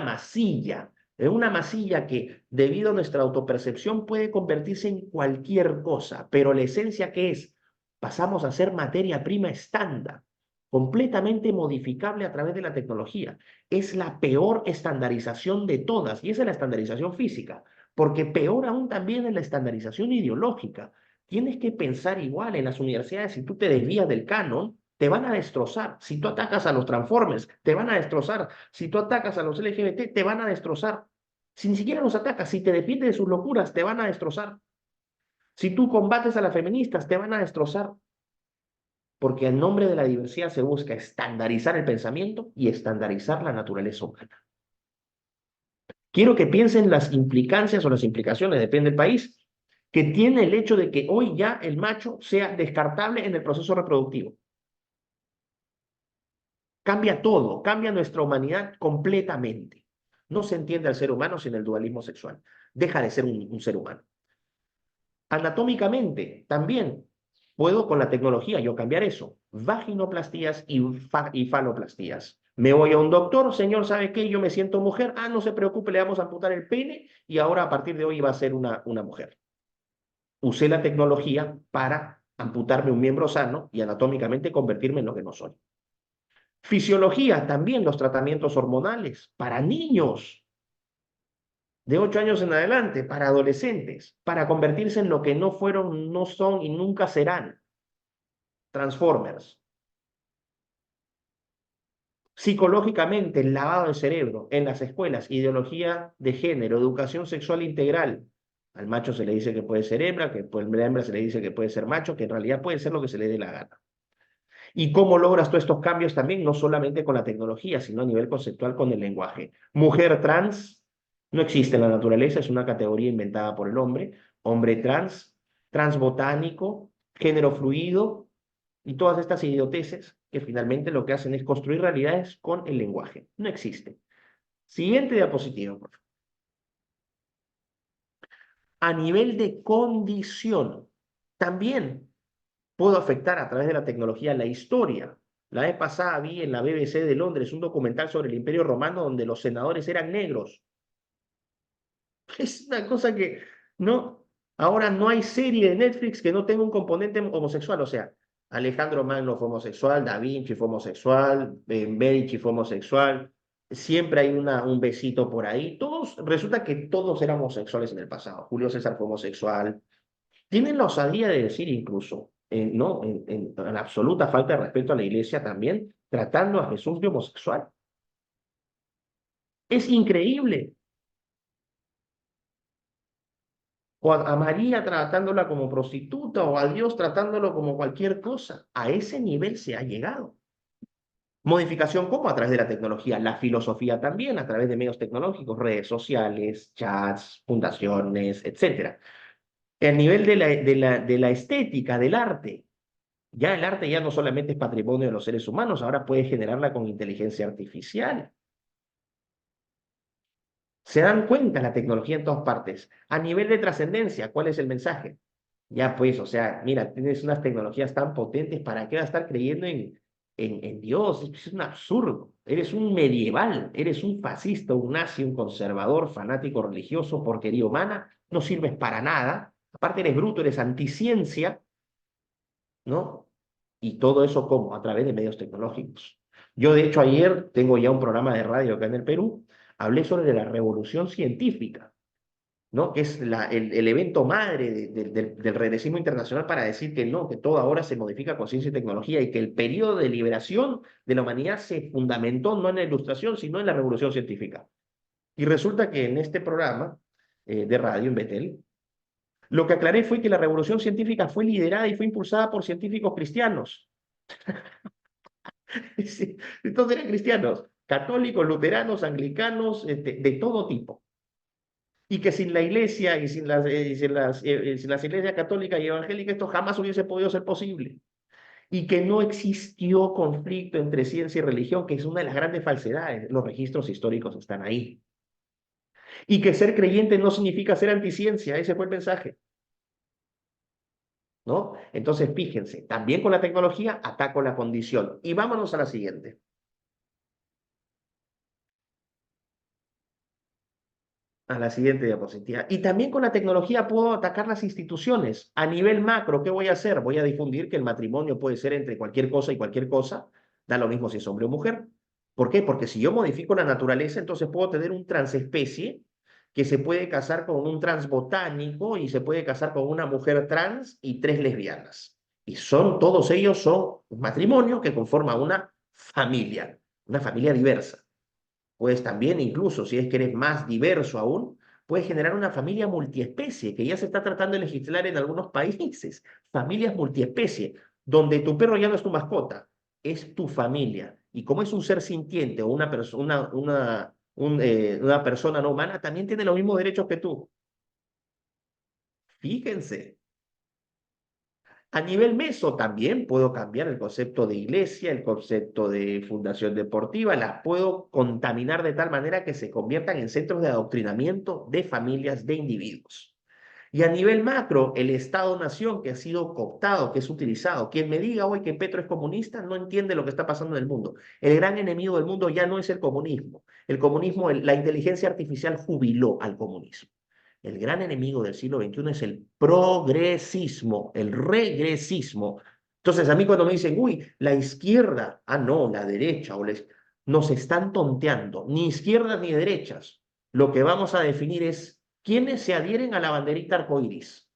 masilla que, debido a nuestra autopercepción, puede convertirse en cualquier cosa. Pero la esencia, ¿qué es? Pasamos a ser materia prima estándar, completamente modificable a través de la tecnología. Es la peor estandarización de todas, y esa es la estandarización física, porque peor aún también es la estandarización ideológica. Tienes que pensar igual en las universidades. Si tú te desvías del canon, te van a destrozar. Si tú atacas a los Transformers, te van a destrozar. Si tú atacas a los LGBT, te van a destrozar. Si ni siquiera los atacas, si te defiendes de sus locuras, te van a destrozar. Si tú combates a las feministas, te van a destrozar. Porque en nombre de la diversidad se busca estandarizar el pensamiento y estandarizar la naturaleza humana. Quiero que piensen las implicancias o las implicaciones, depende del país, que tiene el hecho de que hoy ya el macho sea descartable en el proceso reproductivo. Cambia todo, cambia nuestra humanidad completamente. No se entiende al ser humano sin el dualismo sexual. Deja de ser un ser humano. Anatómicamente, también puedo con la tecnología yo cambiar eso. Vaginoplastías y faloplastías. Me voy a un doctor, señor, ¿sabe qué? Yo me siento mujer. Ah, no se preocupe, le vamos a amputar el pene y ahora a partir de hoy va a ser una mujer. Usé la tecnología para amputarme un miembro sano y anatómicamente convertirme en lo que no soy. Fisiología, también los tratamientos hormonales para niños de 8 años en adelante, para adolescentes, para convertirse en lo que no fueron, no son y nunca serán. Transformers. Psicológicamente, el lavado de cerebro en las escuelas, ideología de género, educación sexual integral. Al macho se le dice que puede ser hembra, que a la hembra se le dice que puede ser macho, que en realidad puede ser lo que se le dé la gana. ¿Y cómo logras todos estos cambios también? No solamente con la tecnología, sino a nivel conceptual con el lenguaje. Mujer trans No existe en la naturaleza, es una categoría inventada por el hombre trans, transbotánico, género fluido y todas estas idioteces que finalmente lo que hacen es construir realidades con el lenguaje. No existe. Siguiente diapositiva, por favor. A nivel de condición, también puedo afectar a través de la tecnología la historia. La vez pasada vi en la BBC de Londres un documental sobre el Imperio Romano donde los senadores eran negros. Es una cosa que no, ahora no hay serie de Netflix que no tenga un componente homosexual. O sea, Alejandro Magno fue homosexual, Da Vinci fue homosexual, Medici fue homosexual. Siempre hay un besito por ahí. Todos, resulta que todos eran homosexuales en el pasado. Julio César fue homosexual. Tienen la osadía de decir incluso, ¿no? En absoluta falta de respeto a la iglesia también, tratando a Jesús de homosexual. Es increíble. O a María tratándola como prostituta, o a Dios tratándolo como cualquier cosa. A ese nivel se ha llegado. Modificación como a través de la tecnología, la filosofía también, a través de medios tecnológicos, redes sociales, chats, fundaciones, etc. El nivel de la estética, del arte. Ya el arte ya no solamente es patrimonio de los seres humanos, ahora puedes generarla con inteligencia artificial. Se dan cuenta la tecnología en todas partes. A nivel de trascendencia, ¿cuál es el mensaje? Ya pues, o sea, mira, tienes unas tecnologías tan potentes, ¿para qué vas a estar creyendo en Dios? Es un absurdo. Eres un medieval, eres un fascista, un nazi, un conservador, fanático religioso, porquería humana, no sirves para nada. Aparte eres bruto, eres anticiencia, ¿no? Y todo eso, ¿cómo? A través de medios tecnológicos. Yo, de hecho, ayer tengo ya un programa de radio acá en el Perú, hablé sobre la revolución científica, ¿no? Que es el evento madre del regresismo internacional para decir que no, que todo ahora se modifica con ciencia y tecnología y que el periodo de liberación de la humanidad se fundamentó no en la ilustración, sino en la revolución científica. Y resulta que en este programa de radio en Betel, lo que aclaré fue que la revolución científica fue liderada y fue impulsada por científicos cristianos. Sí, entonces eran cristianos, católicos, luteranos, anglicanos, de todo tipo. Y que sin la iglesia y sin las iglesias católicas y evangélicas esto jamás hubiese podido ser posible. Y que no existió conflicto entre ciencia y religión, que es una de las grandes falsedades. Los registros históricos están ahí. Y que ser creyente no significa ser anticiencia, ese fue el mensaje. ¿No? Entonces, fíjense, también con la tecnología ataco la condición. Y vámonos a la siguiente. A la siguiente diapositiva. Y también con la tecnología puedo atacar las instituciones. A nivel macro, ¿qué voy a hacer? Voy a difundir que el matrimonio puede ser entre cualquier cosa y cualquier cosa. Da lo mismo si es hombre o mujer. ¿Por qué? Porque si yo modifico la naturaleza, entonces puedo tener un transespecie que se puede casar con un transbotánico y se puede casar con una mujer trans y 3 lesbianas. Y todos ellos son un matrimonio que conforma una familia diversa. Pues también, incluso si es que eres más diverso aún, puedes generar una familia multiespecie, que ya se está tratando de legislar en algunos países. Familias multiespecie, donde tu perro ya no es tu mascota, es tu familia. Y como es un ser sintiente o una persona no humana, también tiene los mismos derechos que tú. Fíjense. A nivel meso también puedo cambiar el concepto de iglesia, el concepto de fundación deportiva, las puedo contaminar de tal manera que se conviertan en centros de adoctrinamiento de familias, de individuos. Y a nivel macro, el Estado-nación que ha sido cooptado, que es utilizado. Quien me diga hoy que Petro es comunista no entiende lo que está pasando en el mundo. El gran enemigo del mundo ya no es el comunismo. El comunismo, la inteligencia artificial jubiló al comunismo. El gran enemigo del siglo XXI es el progresismo, el regresismo. Entonces, a mí cuando me dicen, uy, la izquierda, no, la derecha, nos están tonteando, ni izquierdas ni derechas. Lo que vamos a definir es quiénes se adhieren a la banderita arcoíris.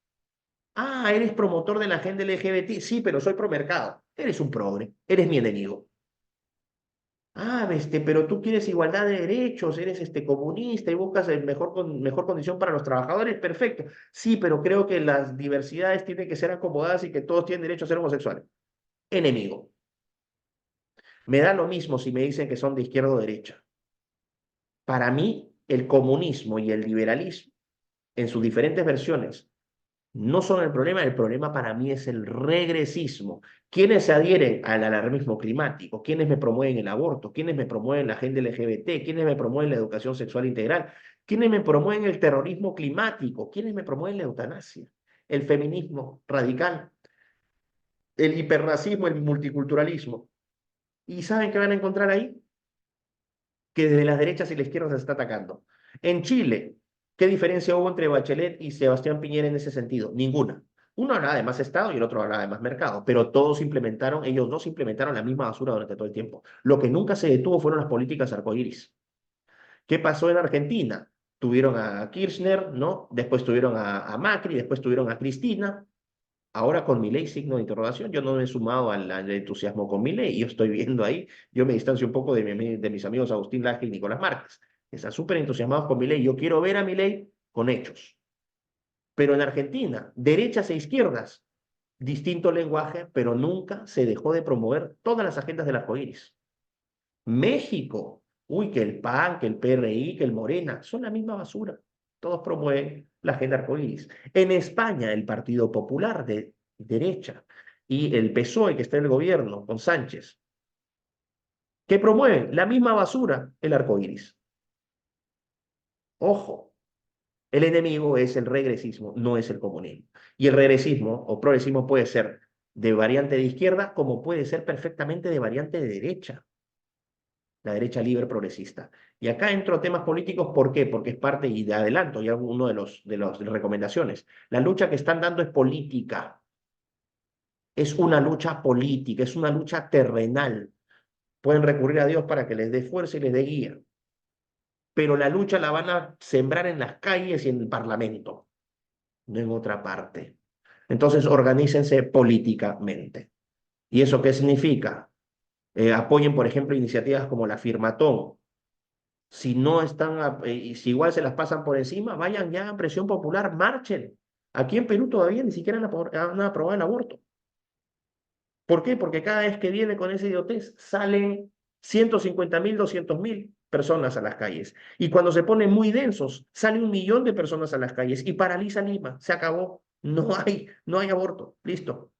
Eres promotor de la agenda LGBT. Sí, pero soy pro mercado. Eres un progre, eres mi enemigo. Pero tú quieres igualdad de derechos, eres comunista y buscas mejor condición para los trabajadores, perfecto. Sí, pero creo que las diversidades tienen que ser acomodadas y que todos tienen derecho a ser homosexuales. Enemigo. Me da lo mismo si me dicen que son de izquierda o derecha. Para mí, el comunismo y el liberalismo, en sus diferentes versiones, no son el problema para mí es el regresismo. ¿Quiénes se adhieren al alarmismo climático? ¿Quiénes me promueven el aborto? ¿Quiénes me promueven la agenda LGBT? ¿Quiénes me promueven la educación sexual integral? ¿Quiénes me promueven el terrorismo climático? ¿Quiénes me promueven la eutanasia? El feminismo radical, el hiperracismo, el multiculturalismo. ¿Y saben qué van a encontrar ahí? Que desde las derechas y la izquierda se está atacando. En Chile, ¿qué diferencia hubo entre Bachelet y Sebastián Piñera en ese sentido? Ninguna. Uno hablaba de más Estado y el otro hablaba de más mercado, pero todos implementaron, ellos dos implementaron la misma basura durante todo el tiempo. Lo que nunca se detuvo fueron las políticas arcoíris. ¿Qué pasó en Argentina? Tuvieron a Kirchner, ¿no? Después tuvieron a Macri, después tuvieron a Cristina. Ahora con Milei, signo de interrogación, yo no me he sumado al entusiasmo con Milei, yo estoy viendo ahí, yo me distancio un poco de mis amigos Agustín Laje y Nicolás Márquez, que están súper entusiasmados con Milei, yo quiero ver a Milei con hechos. Pero en Argentina, derechas e izquierdas, distinto lenguaje, pero nunca se dejó de promover todas las agendas del arcoíris. México, uy, que el PAN, que el PRI, que el Morena, son la misma basura. Todos promueven la agenda arcoíris. En España, el Partido Popular de derecha y el PSOE, que está en el gobierno con Sánchez, que promueven la misma basura, el arcoíris. Ojo, el enemigo es el regresismo, no es el comunismo. Y el regresismo o progresismo puede ser de variante de izquierda como puede ser perfectamente de variante de derecha. La derecha libre progresista. Y acá entro a temas políticos, ¿por qué? Porque es parte, y de adelanto, ya uno de las recomendaciones. La lucha que están dando es política. Es una lucha política, es una lucha terrenal. Pueden recurrir a Dios para que les dé fuerza y les dé guía. Pero la lucha la van a sembrar en las calles y en el Parlamento, no en otra parte. Entonces, organícense políticamente. ¿Y eso qué significa? Apoyen, por ejemplo, iniciativas como la Firmatón. Si no están, si igual se las pasan por encima, vayan ya a presión popular, marchen. Aquí en Perú todavía ni siquiera han aprobado el aborto. ¿Por qué? Porque cada vez que viene con ese idiotez salen 150.000, 200.000 personas a las calles. Y cuando se ponen muy densos, sale 1 millón de personas a las calles y paraliza Lima. Se acabó. No hay aborto. Listo.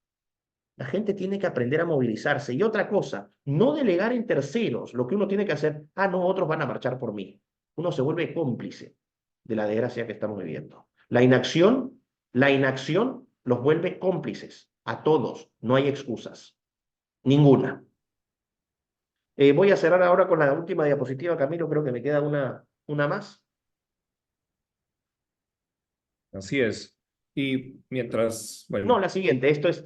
La gente tiene que aprender a movilizarse. Y otra cosa, no delegar en terceros lo que uno tiene que hacer. Ah, no, otros van a marchar por mí. Uno se vuelve cómplice de la desgracia que estamos viviendo. La inacción los vuelve cómplices a todos. No hay excusas. Ninguna. Voy a cerrar ahora con la última diapositiva, Camilo. Creo que me queda una más. Así es. Y mientras, No, bueno, la siguiente. Esto es...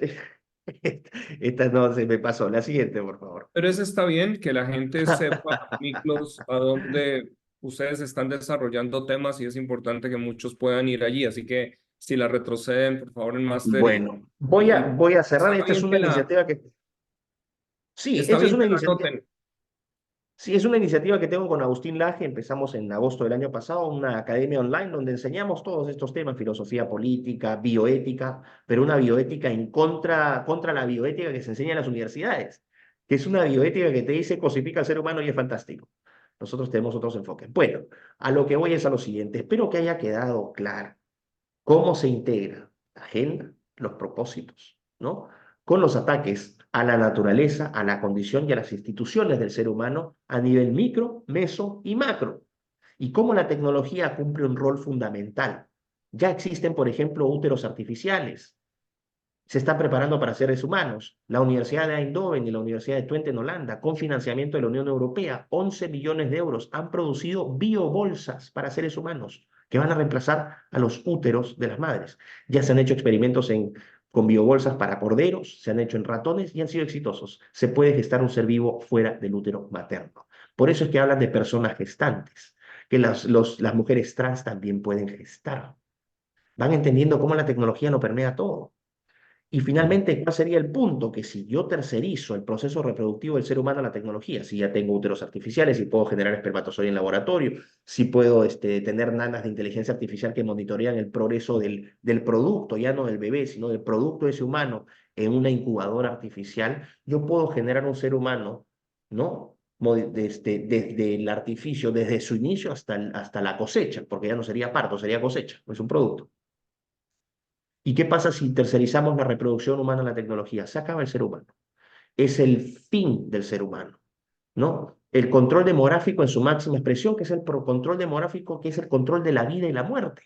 Esta no se me pasó. La siguiente, por favor. pero eso está bien, que la gente sepa, Miklos, a dónde ustedes están desarrollando temas y es importante que muchos puedan ir allí. Así que si la retroceden, por favor, en máster. Bueno, voy a cerrar. Está Esta es bien una iniciativa que... Sí, está esta es bien una que la iniciativa... anoten. Sí, es una iniciativa que tengo con Agustín Laje. Empezamos en agosto del año pasado, una academia online donde enseñamos todos estos temas, filosofía política, bioética, pero una bioética contra la bioética que se enseña en las universidades, que es una bioética que te dice cosifica al ser humano y es fantástico. Nosotros tenemos otros enfoques. Bueno, a lo que voy es a lo siguiente. Espero que haya quedado claro cómo se integra la agenda, los propósitos, ¿no? Con los ataques a la naturaleza, a la condición y a las instituciones del ser humano a nivel micro, meso y macro. Y cómo la tecnología cumple un rol fundamental. Ya existen, por ejemplo, úteros artificiales. Se están preparando para seres humanos. La Universidad de Eindhoven y la Universidad de Twente en Holanda, con financiamiento de la Unión Europea, 11 millones de euros, han producido biobolsas para seres humanos que van a reemplazar a los úteros de las madres. Ya se han hecho experimentos con biobolsas para corderos, se han hecho en ratones y han sido exitosos. Se puede gestar un ser vivo fuera del útero materno. Por eso es que hablan de personas gestantes, que las mujeres trans también pueden gestar. Van entendiendo cómo la tecnología lo permea todo. Y finalmente, ¿cuál sería el punto? Que si yo tercerizo el proceso reproductivo del ser humano a la tecnología, si ya tengo úteros artificiales, si puedo generar espermatozoides en laboratorio, si puedo tener nanas de inteligencia artificial que monitorean el progreso del producto, ya no del bebé, sino del producto de ese humano en una incubadora artificial, yo puedo generar un ser humano, ¿no? desde el artificio, desde su inicio hasta la cosecha, porque ya no sería parto, sería cosecha, es un producto. ¿Y qué pasa si tercerizamos la reproducción humana a la tecnología? Se acaba el ser humano. Es el fin del ser humano, ¿no? El control demográfico en su máxima expresión, que es el control demográfico, que es el control de la vida y la muerte.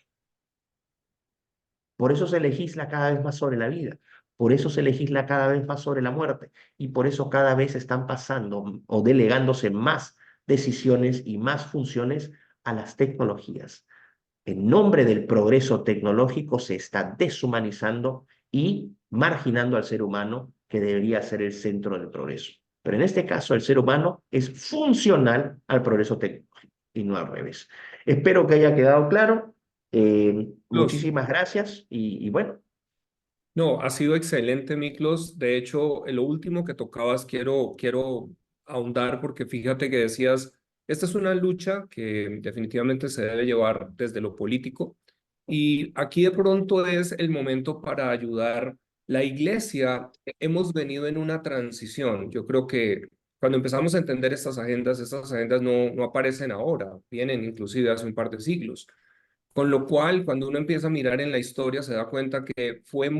Por eso se legisla cada vez más sobre la vida, por eso se legisla cada vez más sobre la muerte, y por eso cada vez están pasando o delegándose más decisiones y más funciones a las tecnologías. En nombre del progreso tecnológico se está deshumanizando y marginando al ser humano, que debería ser el centro del progreso. Pero en este caso, el ser humano es funcional al progreso tecnológico y no al revés. Espero que haya quedado claro. Los, Muchísimas gracias y bueno, no, ha sido excelente, Miklos. De hecho, en lo último que tocabas quiero ahondar porque fíjate que decías, esta es una lucha que definitivamente se debe llevar desde lo político y aquí de pronto es el momento para ayudar. La iglesia, hemos venido en una transición. Yo creo que cuando empezamos a entender estas agendas no aparecen ahora, vienen inclusive hace un par de siglos. Con lo cual, cuando uno empieza a mirar en la historia, se da cuenta que fue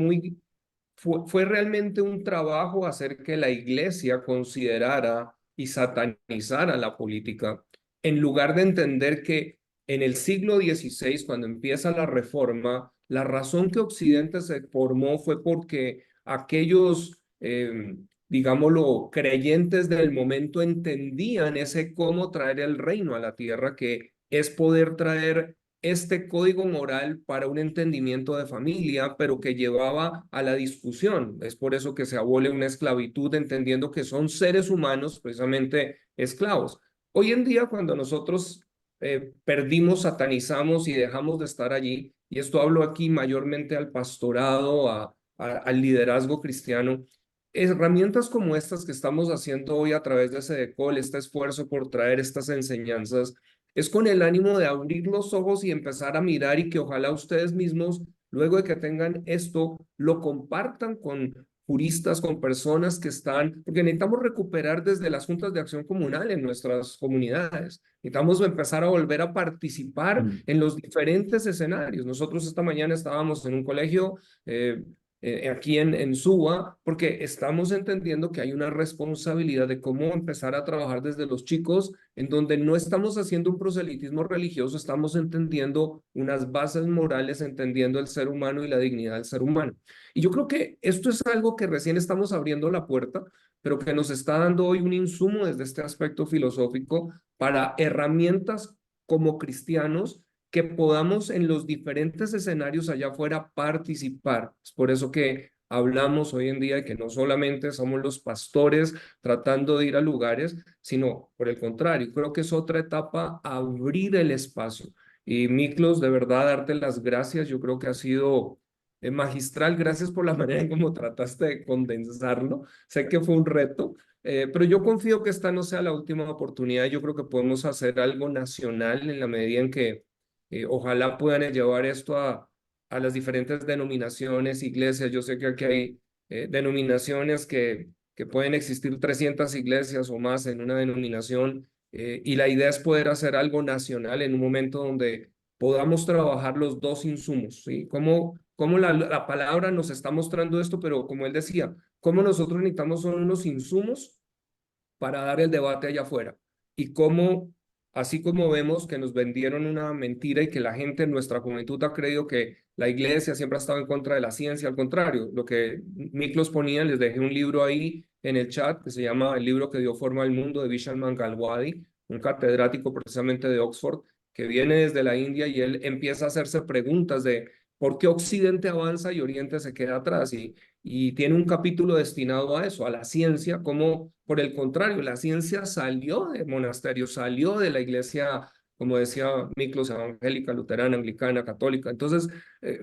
realmente un trabajo hacer que la iglesia considerara y satanizara la política, en lugar de entender que en el siglo XVI, cuando empieza la reforma, la razón que Occidente se formó fue porque aquellos, digámoslo, creyentes del momento entendían ese cómo traer el reino a la tierra, que es poder traer este código moral para un entendimiento de familia, pero que llevaba a la discusión. Es por eso que se abole una esclavitud, entendiendo que son seres humanos, precisamente esclavos. Hoy en día, cuando nosotros perdimos, satanizamos y dejamos de estar allí, y esto hablo aquí mayormente al pastorado, al liderazgo cristiano, herramientas como estas que estamos haciendo hoy a través de SEDECOL, este esfuerzo por traer estas enseñanzas, es con el ánimo de abrir los ojos y empezar a mirar y que ojalá ustedes mismos, luego de que tengan esto, lo compartan con juristas, con personas que están, porque necesitamos recuperar desde las juntas de acción comunal en nuestras comunidades. Necesitamos empezar a volver a participar en los diferentes escenarios. Nosotros esta mañana estábamos en un colegio aquí en Suba, porque estamos entendiendo que hay una responsabilidad de cómo empezar a trabajar desde los chicos, en donde no estamos haciendo un proselitismo religioso, estamos entendiendo unas bases morales, entendiendo el ser humano y la dignidad del ser humano. Y yo creo que esto es algo que recién estamos abriendo la puerta, pero que nos está dando hoy un insumo desde este aspecto filosófico para herramientas como cristianos que podamos en los diferentes escenarios allá afuera participar. Es por eso que hablamos hoy en día de que no solamente somos los pastores tratando de ir a lugares, sino por el contrario, creo que es otra etapa abrir el espacio. Y Miklos, de verdad, darte las gracias. Yo creo que ha sido magistral. Gracias por la manera en cómo trataste de condensarlo. Sé que fue un reto, pero yo confío que esta no sea la última oportunidad. Yo creo que podemos hacer algo nacional en la medida en que ojalá puedan llevar esto a las diferentes denominaciones, iglesias. Yo sé que aquí hay denominaciones que pueden existir 300 iglesias o más en una denominación, y la idea es poder hacer algo nacional en un momento donde podamos trabajar los dos insumos, ¿sí? Cómo la palabra nos está mostrando esto, pero como él decía, cómo nosotros necesitamos son unos insumos para dar el debate allá afuera. Y cómo, así como vemos que nos vendieron una mentira y que la gente en nuestra juventud ha creído que la iglesia siempre ha estado en contra de la ciencia, al contrario, lo que Miklos ponía, les dejé un libro ahí en el chat que se llama El libro que dio forma al mundo de Vishal Mangalwadi, un catedrático precisamente de Oxford, que viene desde la India y él empieza a hacerse preguntas de por qué Occidente avanza y Oriente se queda atrás. Y tiene un capítulo destinado a eso, a la ciencia, como por el contrario, la ciencia salió del monasterio, salió de la iglesia, como decía Miklos, evangélica, luterana, anglicana, católica. Entonces,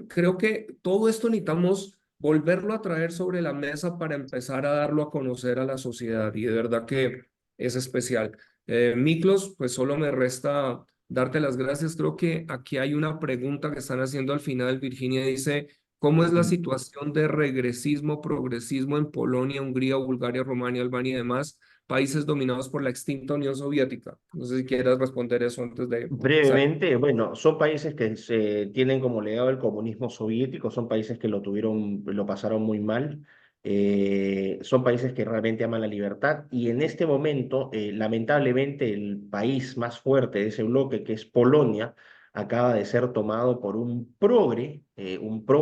creo que todo esto necesitamos volverlo a traer sobre la mesa para empezar a darlo a conocer a la sociedad, y de verdad que es especial. Miklos, pues solo me resta darte las gracias. Creo que aquí hay una pregunta que están haciendo al final. Virginia dice, ¿Cómo es la situación de regresismo, progresismo en Polonia, Hungría, Bulgaria, Rumania, Albania y demás países dominados por la extinta Unión Soviética? No sé si quieras responder eso antes de empezar. Brevemente, bueno, son países que se tienen como legado el comunismo soviético, son países que lo tuvieron, lo pasaron muy mal, son países que realmente aman la libertad y en este momento, lamentablemente, el país más fuerte de ese bloque, que es Polonia, acaba de ser tomado por un pro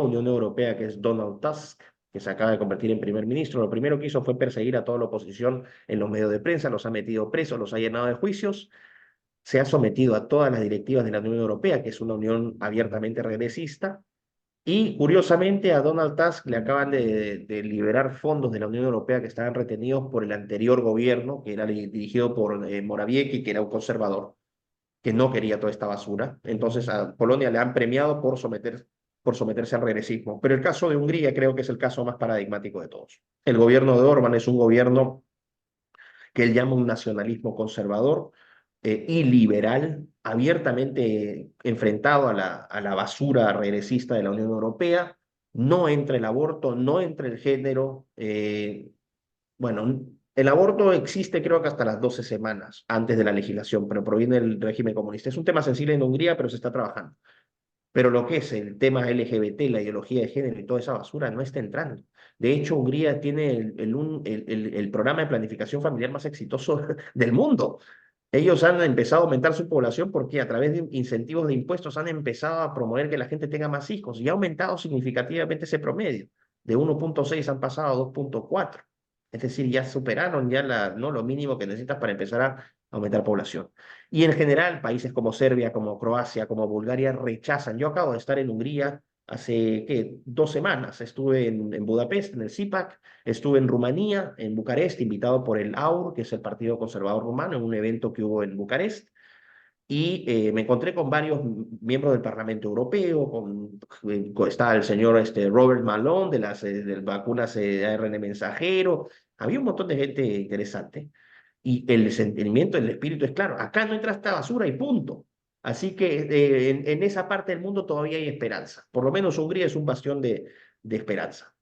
Unión Europea, que es Donald Tusk, que se acaba de convertir en primer ministro. Lo primero que hizo fue perseguir a toda la oposición en los medios de prensa, los ha metido presos, los ha llenado de juicios, se ha sometido a todas las directivas de la Unión Europea, que es una unión abiertamente regresista, y curiosamente a Donald Tusk le acaban de liberar fondos de la Unión Europea que estaban retenidos por el anterior gobierno, que era dirigido por Morawiecki, que era un conservador, que no quería toda esta basura. Entonces a Polonia le han premiado por someterse al regresismo. Pero el caso de Hungría creo que es el caso más paradigmático de todos. El gobierno de Orbán es un gobierno que él llama un nacionalismo conservador y liberal, abiertamente enfrentado a la basura regresista de la Unión Europea. No entra el aborto, no entra el género. Bueno, el aborto existe creo que hasta las 12 semanas antes de la legislación, pero proviene del régimen comunista. Es un tema sensible en Hungría, pero se está trabajando. Pero lo que es el tema LGBT, la ideología de género y toda esa basura no está entrando. De hecho, Hungría tiene el programa de planificación familiar más exitoso del mundo. Ellos han empezado a aumentar su población porque a través de incentivos de impuestos han empezado a promover que la gente tenga más hijos y ha aumentado significativamente ese promedio. De 1,6 han pasado a 2,4. Es decir, ya superaron ya ¿no? lo mínimo que necesitas para empezar a aumentar población. Y en general, países como Serbia, como Croacia, como Bulgaria rechazan. Yo acabo de estar en Hungría hace, ¿qué? 2 semanas. Estuve en Budapest, en el CIPAC, estuve en Rumanía, en Bucarest, invitado por el AUR, que es el Partido Conservador Rumano, en un evento que hubo en Bucarest. Y me encontré con varios miembros del Parlamento Europeo, está el señor Robert Malone de las vacunas de ARN mensajero. Había un montón de gente interesante. Y el sentimiento, el espíritu es claro, acá no entra esta basura y punto. Así que en esa parte del mundo todavía hay esperanza. Por lo menos Hungría es un bastión de esperanza.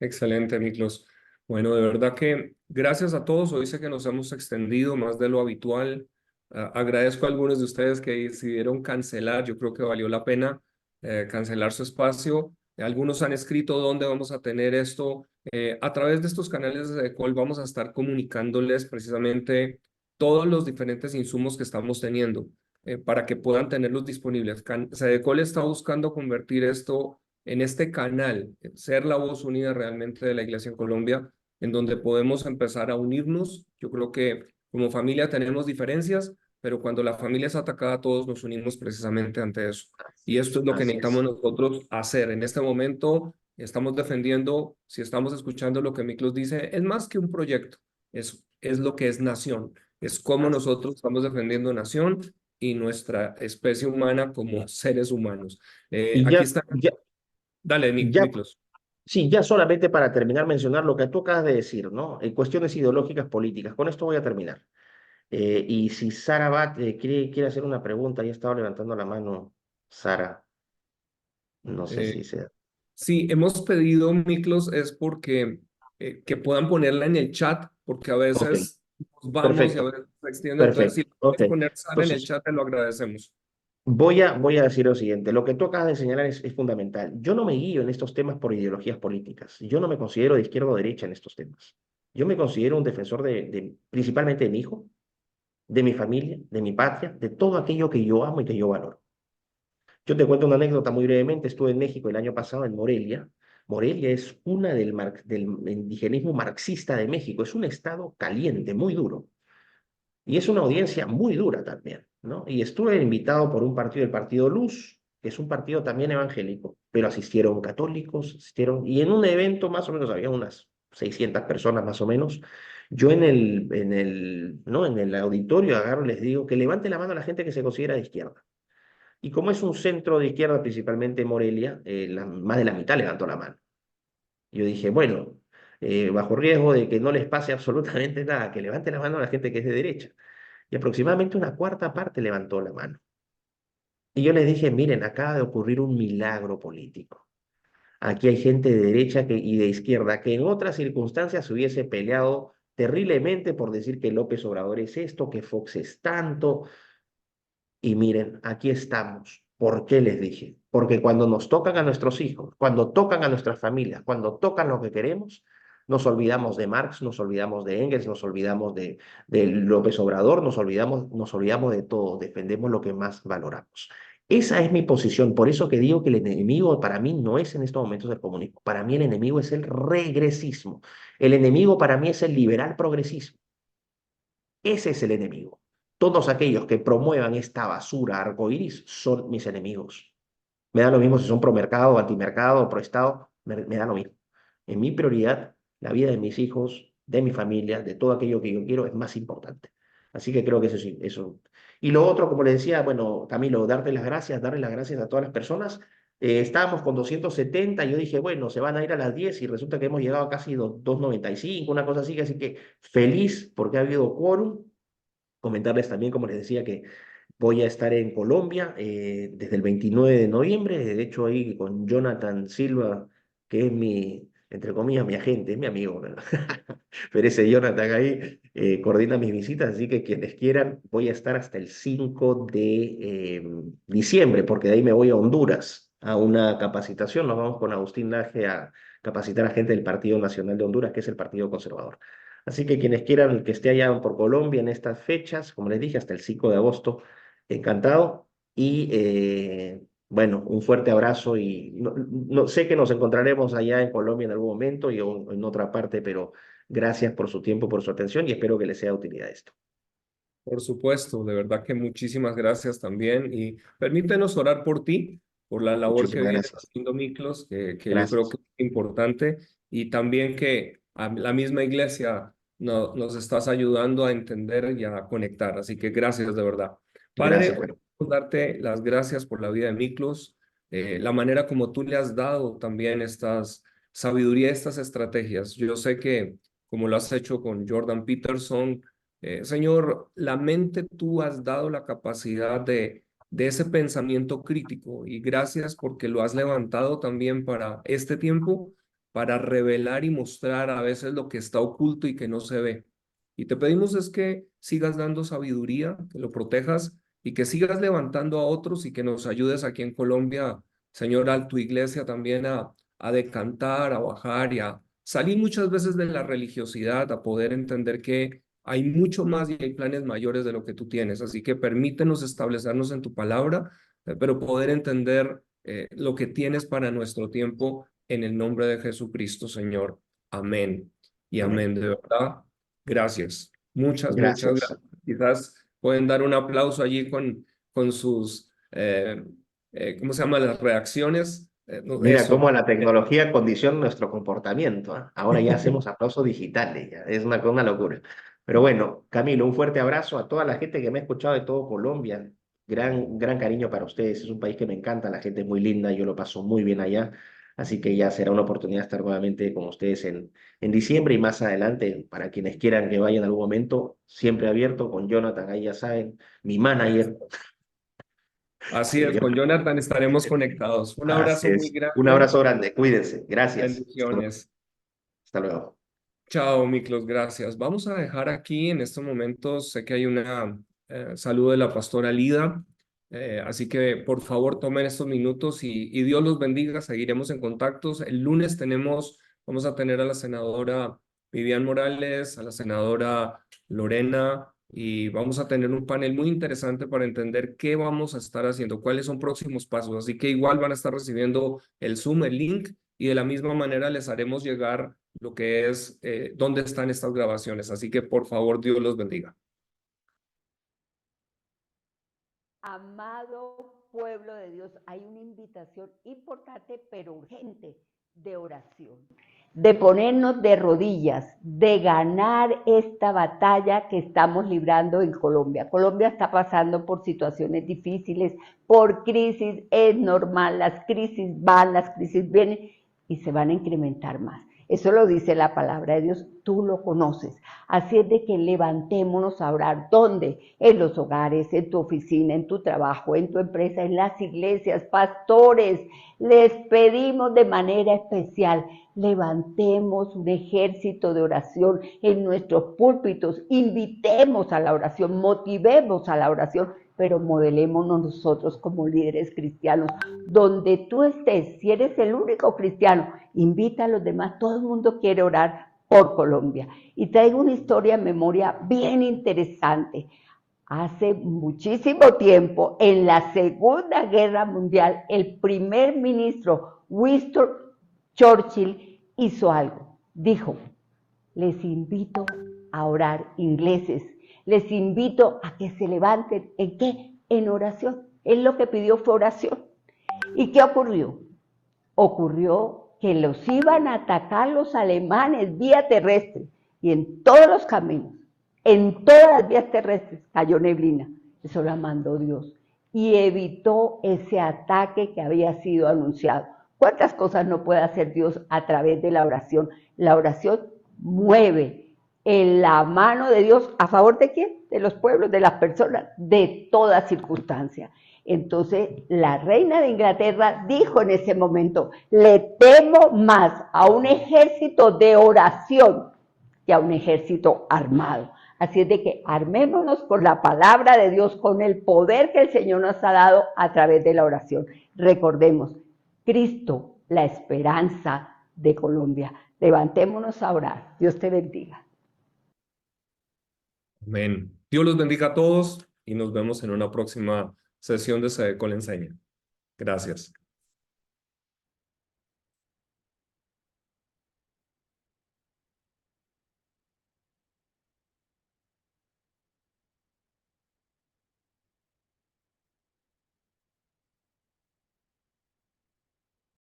Excelente, Miklos. Bueno, de verdad que gracias a todos. Hoy sé que nos hemos extendido más de lo habitual. Agradezco a algunos de ustedes que decidieron cancelar. Yo creo que valió la pena cancelar su espacio. Algunos han escrito dónde vamos a tener esto. A través de estos canales de Col vamos a estar comunicándoles precisamente todos los diferentes insumos que estamos teniendo para que puedan tenerlos disponibles. Cedecol está buscando convertir esto en este canal, ser la voz unida realmente de la Iglesia en Colombia, en donde podemos empezar a unirnos. Yo creo que como familia tenemos diferencias, pero cuando la familia es atacada, todos nos unimos precisamente ante eso. Y esto es lo que Así necesitamos es. nosotros hacer. En este momento estamos defendiendo, si estamos escuchando lo que Miklos dice, es más que un proyecto, es lo que es nación, es cómo Así. nosotros estamos defendiendo nación y nuestra especie humana como seres humanos. Y Aquí ya, está. ya, Dale, ya, Miklos. sí, ya solamente para terminar, mencionar lo que tú acabas de decir, ¿no? En cuestiones ideológicas políticas. Con esto voy a terminar. Y si Sara Bat quiere hacer una pregunta, ya estaba levantando la mano Sara. No sé Eh, si sea. sí, hemos pedido, Miklos, es porque que puedan ponerla en el chat, porque a Ok, veces nos vamos y a perfecto, veces se extiende. Entonces, si perfecto. Ok. puedes poner Sara en el Entonces, chat, te lo agradecemos. voy a decir lo siguiente. Lo que tú acabas de señalar es fundamental. Yo no me guío en estos temas por ideologías políticas. Yo no me considero de izquierda o derecha en estos temas. Yo me considero un defensor principalmente de mi hijo, de mi familia, de mi patria, de todo aquello que yo amo y que yo valoro. Yo te cuento una anécdota muy brevemente. Estuve en México el año pasado, en Morelia. Morelia es una del indigenismo marxista de México. Es un estado caliente, muy duro. Y es una audiencia muy dura también, ¿no? Y estuve invitado por un partido, el Partido Luz, que es un partido también evangélico, pero asistieron católicos, y en un evento más o menos había unas 600 personas más o menos. Yo ¿no? en el auditorio agarro y les digo que levante la mano a la gente que se considera de izquierda. Y como es un centro de izquierda, principalmente Morelia, más de la mitad levantó la mano. Yo dije, bueno, bajo riesgo de que no les pase absolutamente nada, que levante la mano a la gente que es de derecha. Y aproximadamente una cuarta parte levantó la mano. Y yo les dije, miren, acaba de ocurrir un milagro político. Aquí hay gente de derecha y de izquierda que en otras circunstancias se hubiese peleado terriblemente por decir que López Obrador es esto, que Fox es tanto. Y miren, aquí estamos. ¿Por qué les dije? Porque cuando nos tocan a nuestros hijos, cuando tocan a nuestras familias, cuando tocan lo que queremos, nos olvidamos de Marx, nos olvidamos de Engels, nos olvidamos de López Obrador, nos olvidamos de todo, defendemos lo que más valoramos. Esa es mi posición, por eso que digo que el enemigo para mí no es en estos momentos el comunismo, para mí el enemigo es el regresismo, el enemigo para mí es el liberal progresismo. Ese es el enemigo. Todos aquellos que promuevan esta basura arcoíris son mis enemigos. Me da lo mismo si son pro mercado, antimercado, pro Estado, me da lo mismo. En mi prioridad, la vida de mis hijos, de mi familia, de todo aquello que yo quiero es más importante. Así que creo que eso sí, eso. Y lo otro, como le decía, bueno, Camilo, darle las gracias a todas las personas. Estábamos con 270, yo dije, bueno, se van a ir a las 10 y resulta que hemos llegado a casi 295, una cosa así que feliz porque ha habido quórum. Comentarles también, como les decía, que voy a estar en Colombia desde el 29 de noviembre, de hecho ahí con Jonathan Silva, que es mi, entre comillas, mi agente, es mi amigo, ¿verdad? Pero ese Jonathan ahí coordina mis visitas, así que quienes quieran, voy a estar hasta el 5 de diciembre, porque de ahí me voy a Honduras a una capacitación, nos vamos con Agustín Laje a capacitar a gente del Partido Nacional de Honduras, que es el Partido Conservador. Así que quienes quieran que esté allá por Colombia en estas fechas, como les dije, hasta el 5 de agosto, encantado. Y bueno, un fuerte abrazo y sé que nos encontraremos allá en Colombia en algún momento y o en otra parte, pero gracias por su tiempo, por su atención y espero que les sea de utilidad esto. Por supuesto, de verdad que muchísimas gracias también y permítenos orar por ti, por la labor que Muchísimas vienes gracias. haciendo, Miklos, que yo creo Gracias. que es importante y también que a la misma iglesia nos estás ayudando a entender y a conectar. Así que gracias de verdad. Gracias, Padre, bueno. darte las gracias por la vida de Miklos, la manera como tú le has dado también estas sabiduría, estas estrategias. Yo sé que como lo has hecho con Jordan Peterson, Señor, la mente tú has dado la capacidad de ese pensamiento crítico y gracias porque lo has levantado también para este tiempo, para revelar y mostrar a veces lo que está oculto y que no se ve. Y te pedimos es que sigas dando sabiduría, que lo protejas y que sigas levantando a otros y que nos ayudes aquí en Colombia, Señor, a tu iglesia también a decantar, a bajar y a salir muchas veces de la religiosidad, a poder entender que hay mucho más y hay planes mayores de lo que tú tienes. Así que permítenos establecernos en tu palabra, pero poder entender lo que tienes para nuestro tiempo en el nombre de Jesucristo, Señor. Amén. Y Amén. amén. De verdad, gracias. Muchas Gracias. gracias. Quizás pueden dar un aplauso allí con sus, ¿cómo se llama? Las reacciones. Mira Eso. cómo la tecnología condiciona nuestro comportamiento, ¿ah? Ahora ya hacemos aplausos digitales, ya. Es una locura. Pero bueno, Camilo, un fuerte abrazo a toda la gente que me ha escuchado de todo Colombia. Gran cariño para ustedes. Es un país que me encanta, la gente es muy linda, yo lo paso muy bien allá. Así que ya será una oportunidad estar nuevamente con ustedes en diciembre y más adelante. Para quienes quieran que vayan en algún momento, siempre abierto con Jonathan, ahí ya saben, mi manager. Así es, con Jonathan estaremos conectados. Un Así abrazo muy es. Un grande. abrazo grande, cuídense. Gracias. Bendiciones. Hasta luego. Chao, Miklos, gracias. Vamos a dejar aquí en estos momentos, sé que hay una saludo de la pastora Lida, así que por favor tomen estos minutos y Dios los bendiga, seguiremos en contactos. El lunes vamos a tener a la senadora Vivian Morales, a la senadora Lorena y vamos a tener un panel muy interesante para entender qué vamos a estar haciendo, cuáles son próximos pasos. Así que igual van a estar recibiendo el Zoom, el link y de la misma manera les haremos llegar lo que es dónde están estas grabaciones. Así que por favor, Dios los bendiga. Amado pueblo de Dios, hay una invitación importante pero urgente de oración, de ponernos de rodillas, de ganar esta batalla que estamos librando en Colombia. Colombia está pasando por situaciones difíciles, por crisis, es normal, las crisis van, las crisis vienen y se van a incrementar más. Eso lo dice la palabra de Dios, tú lo conoces. Así es de que levantémonos a orar. ¿Dónde? En los hogares, en tu oficina, en tu trabajo, en tu empresa, en las iglesias, pastores. Les pedimos de manera especial, levantemos un ejército de oración en nuestros púlpitos, invitemos a la oración, motivemos a la oración, pero modelémonos nosotros como líderes cristianos. Donde tú estés, si eres el único cristiano, invita a los demás. Todo el mundo quiere orar por Colombia. Y traigo una historia en memoria bien interesante. Hace muchísimo tiempo, en la Segunda Guerra Mundial, el primer ministro Winston Churchill hizo algo. Dijo, les invito a orar, ingleses, les invito a que se levanten. ¿En qué? En oración. Él lo que pidió fue oración. ¿Y qué ocurrió? Ocurrió que los iban a atacar los alemanes vía terrestre y en todos los caminos, en todas las vías terrestres cayó neblina. Eso la mandó Dios y evitó ese ataque que había sido anunciado. ¿Cuántas cosas no puede hacer Dios a través de la oración? La oración mueve en la mano de Dios, ¿a favor de quién? De los pueblos, de las personas, de toda circunstancia. Entonces la reina de Inglaterra dijo en ese momento, le temo más a un ejército de oración que a un ejército armado. Así es de que armémonos con la palabra de Dios, con el poder que el Señor nos ha dado a través de la oración. Recordemos, Cristo, la esperanza de Colombia. Levantémonos a orar. Dios te bendiga. Amén. Dios los bendiga a todos y nos vemos en una próxima sesión de Sedecol Enseña. Gracias.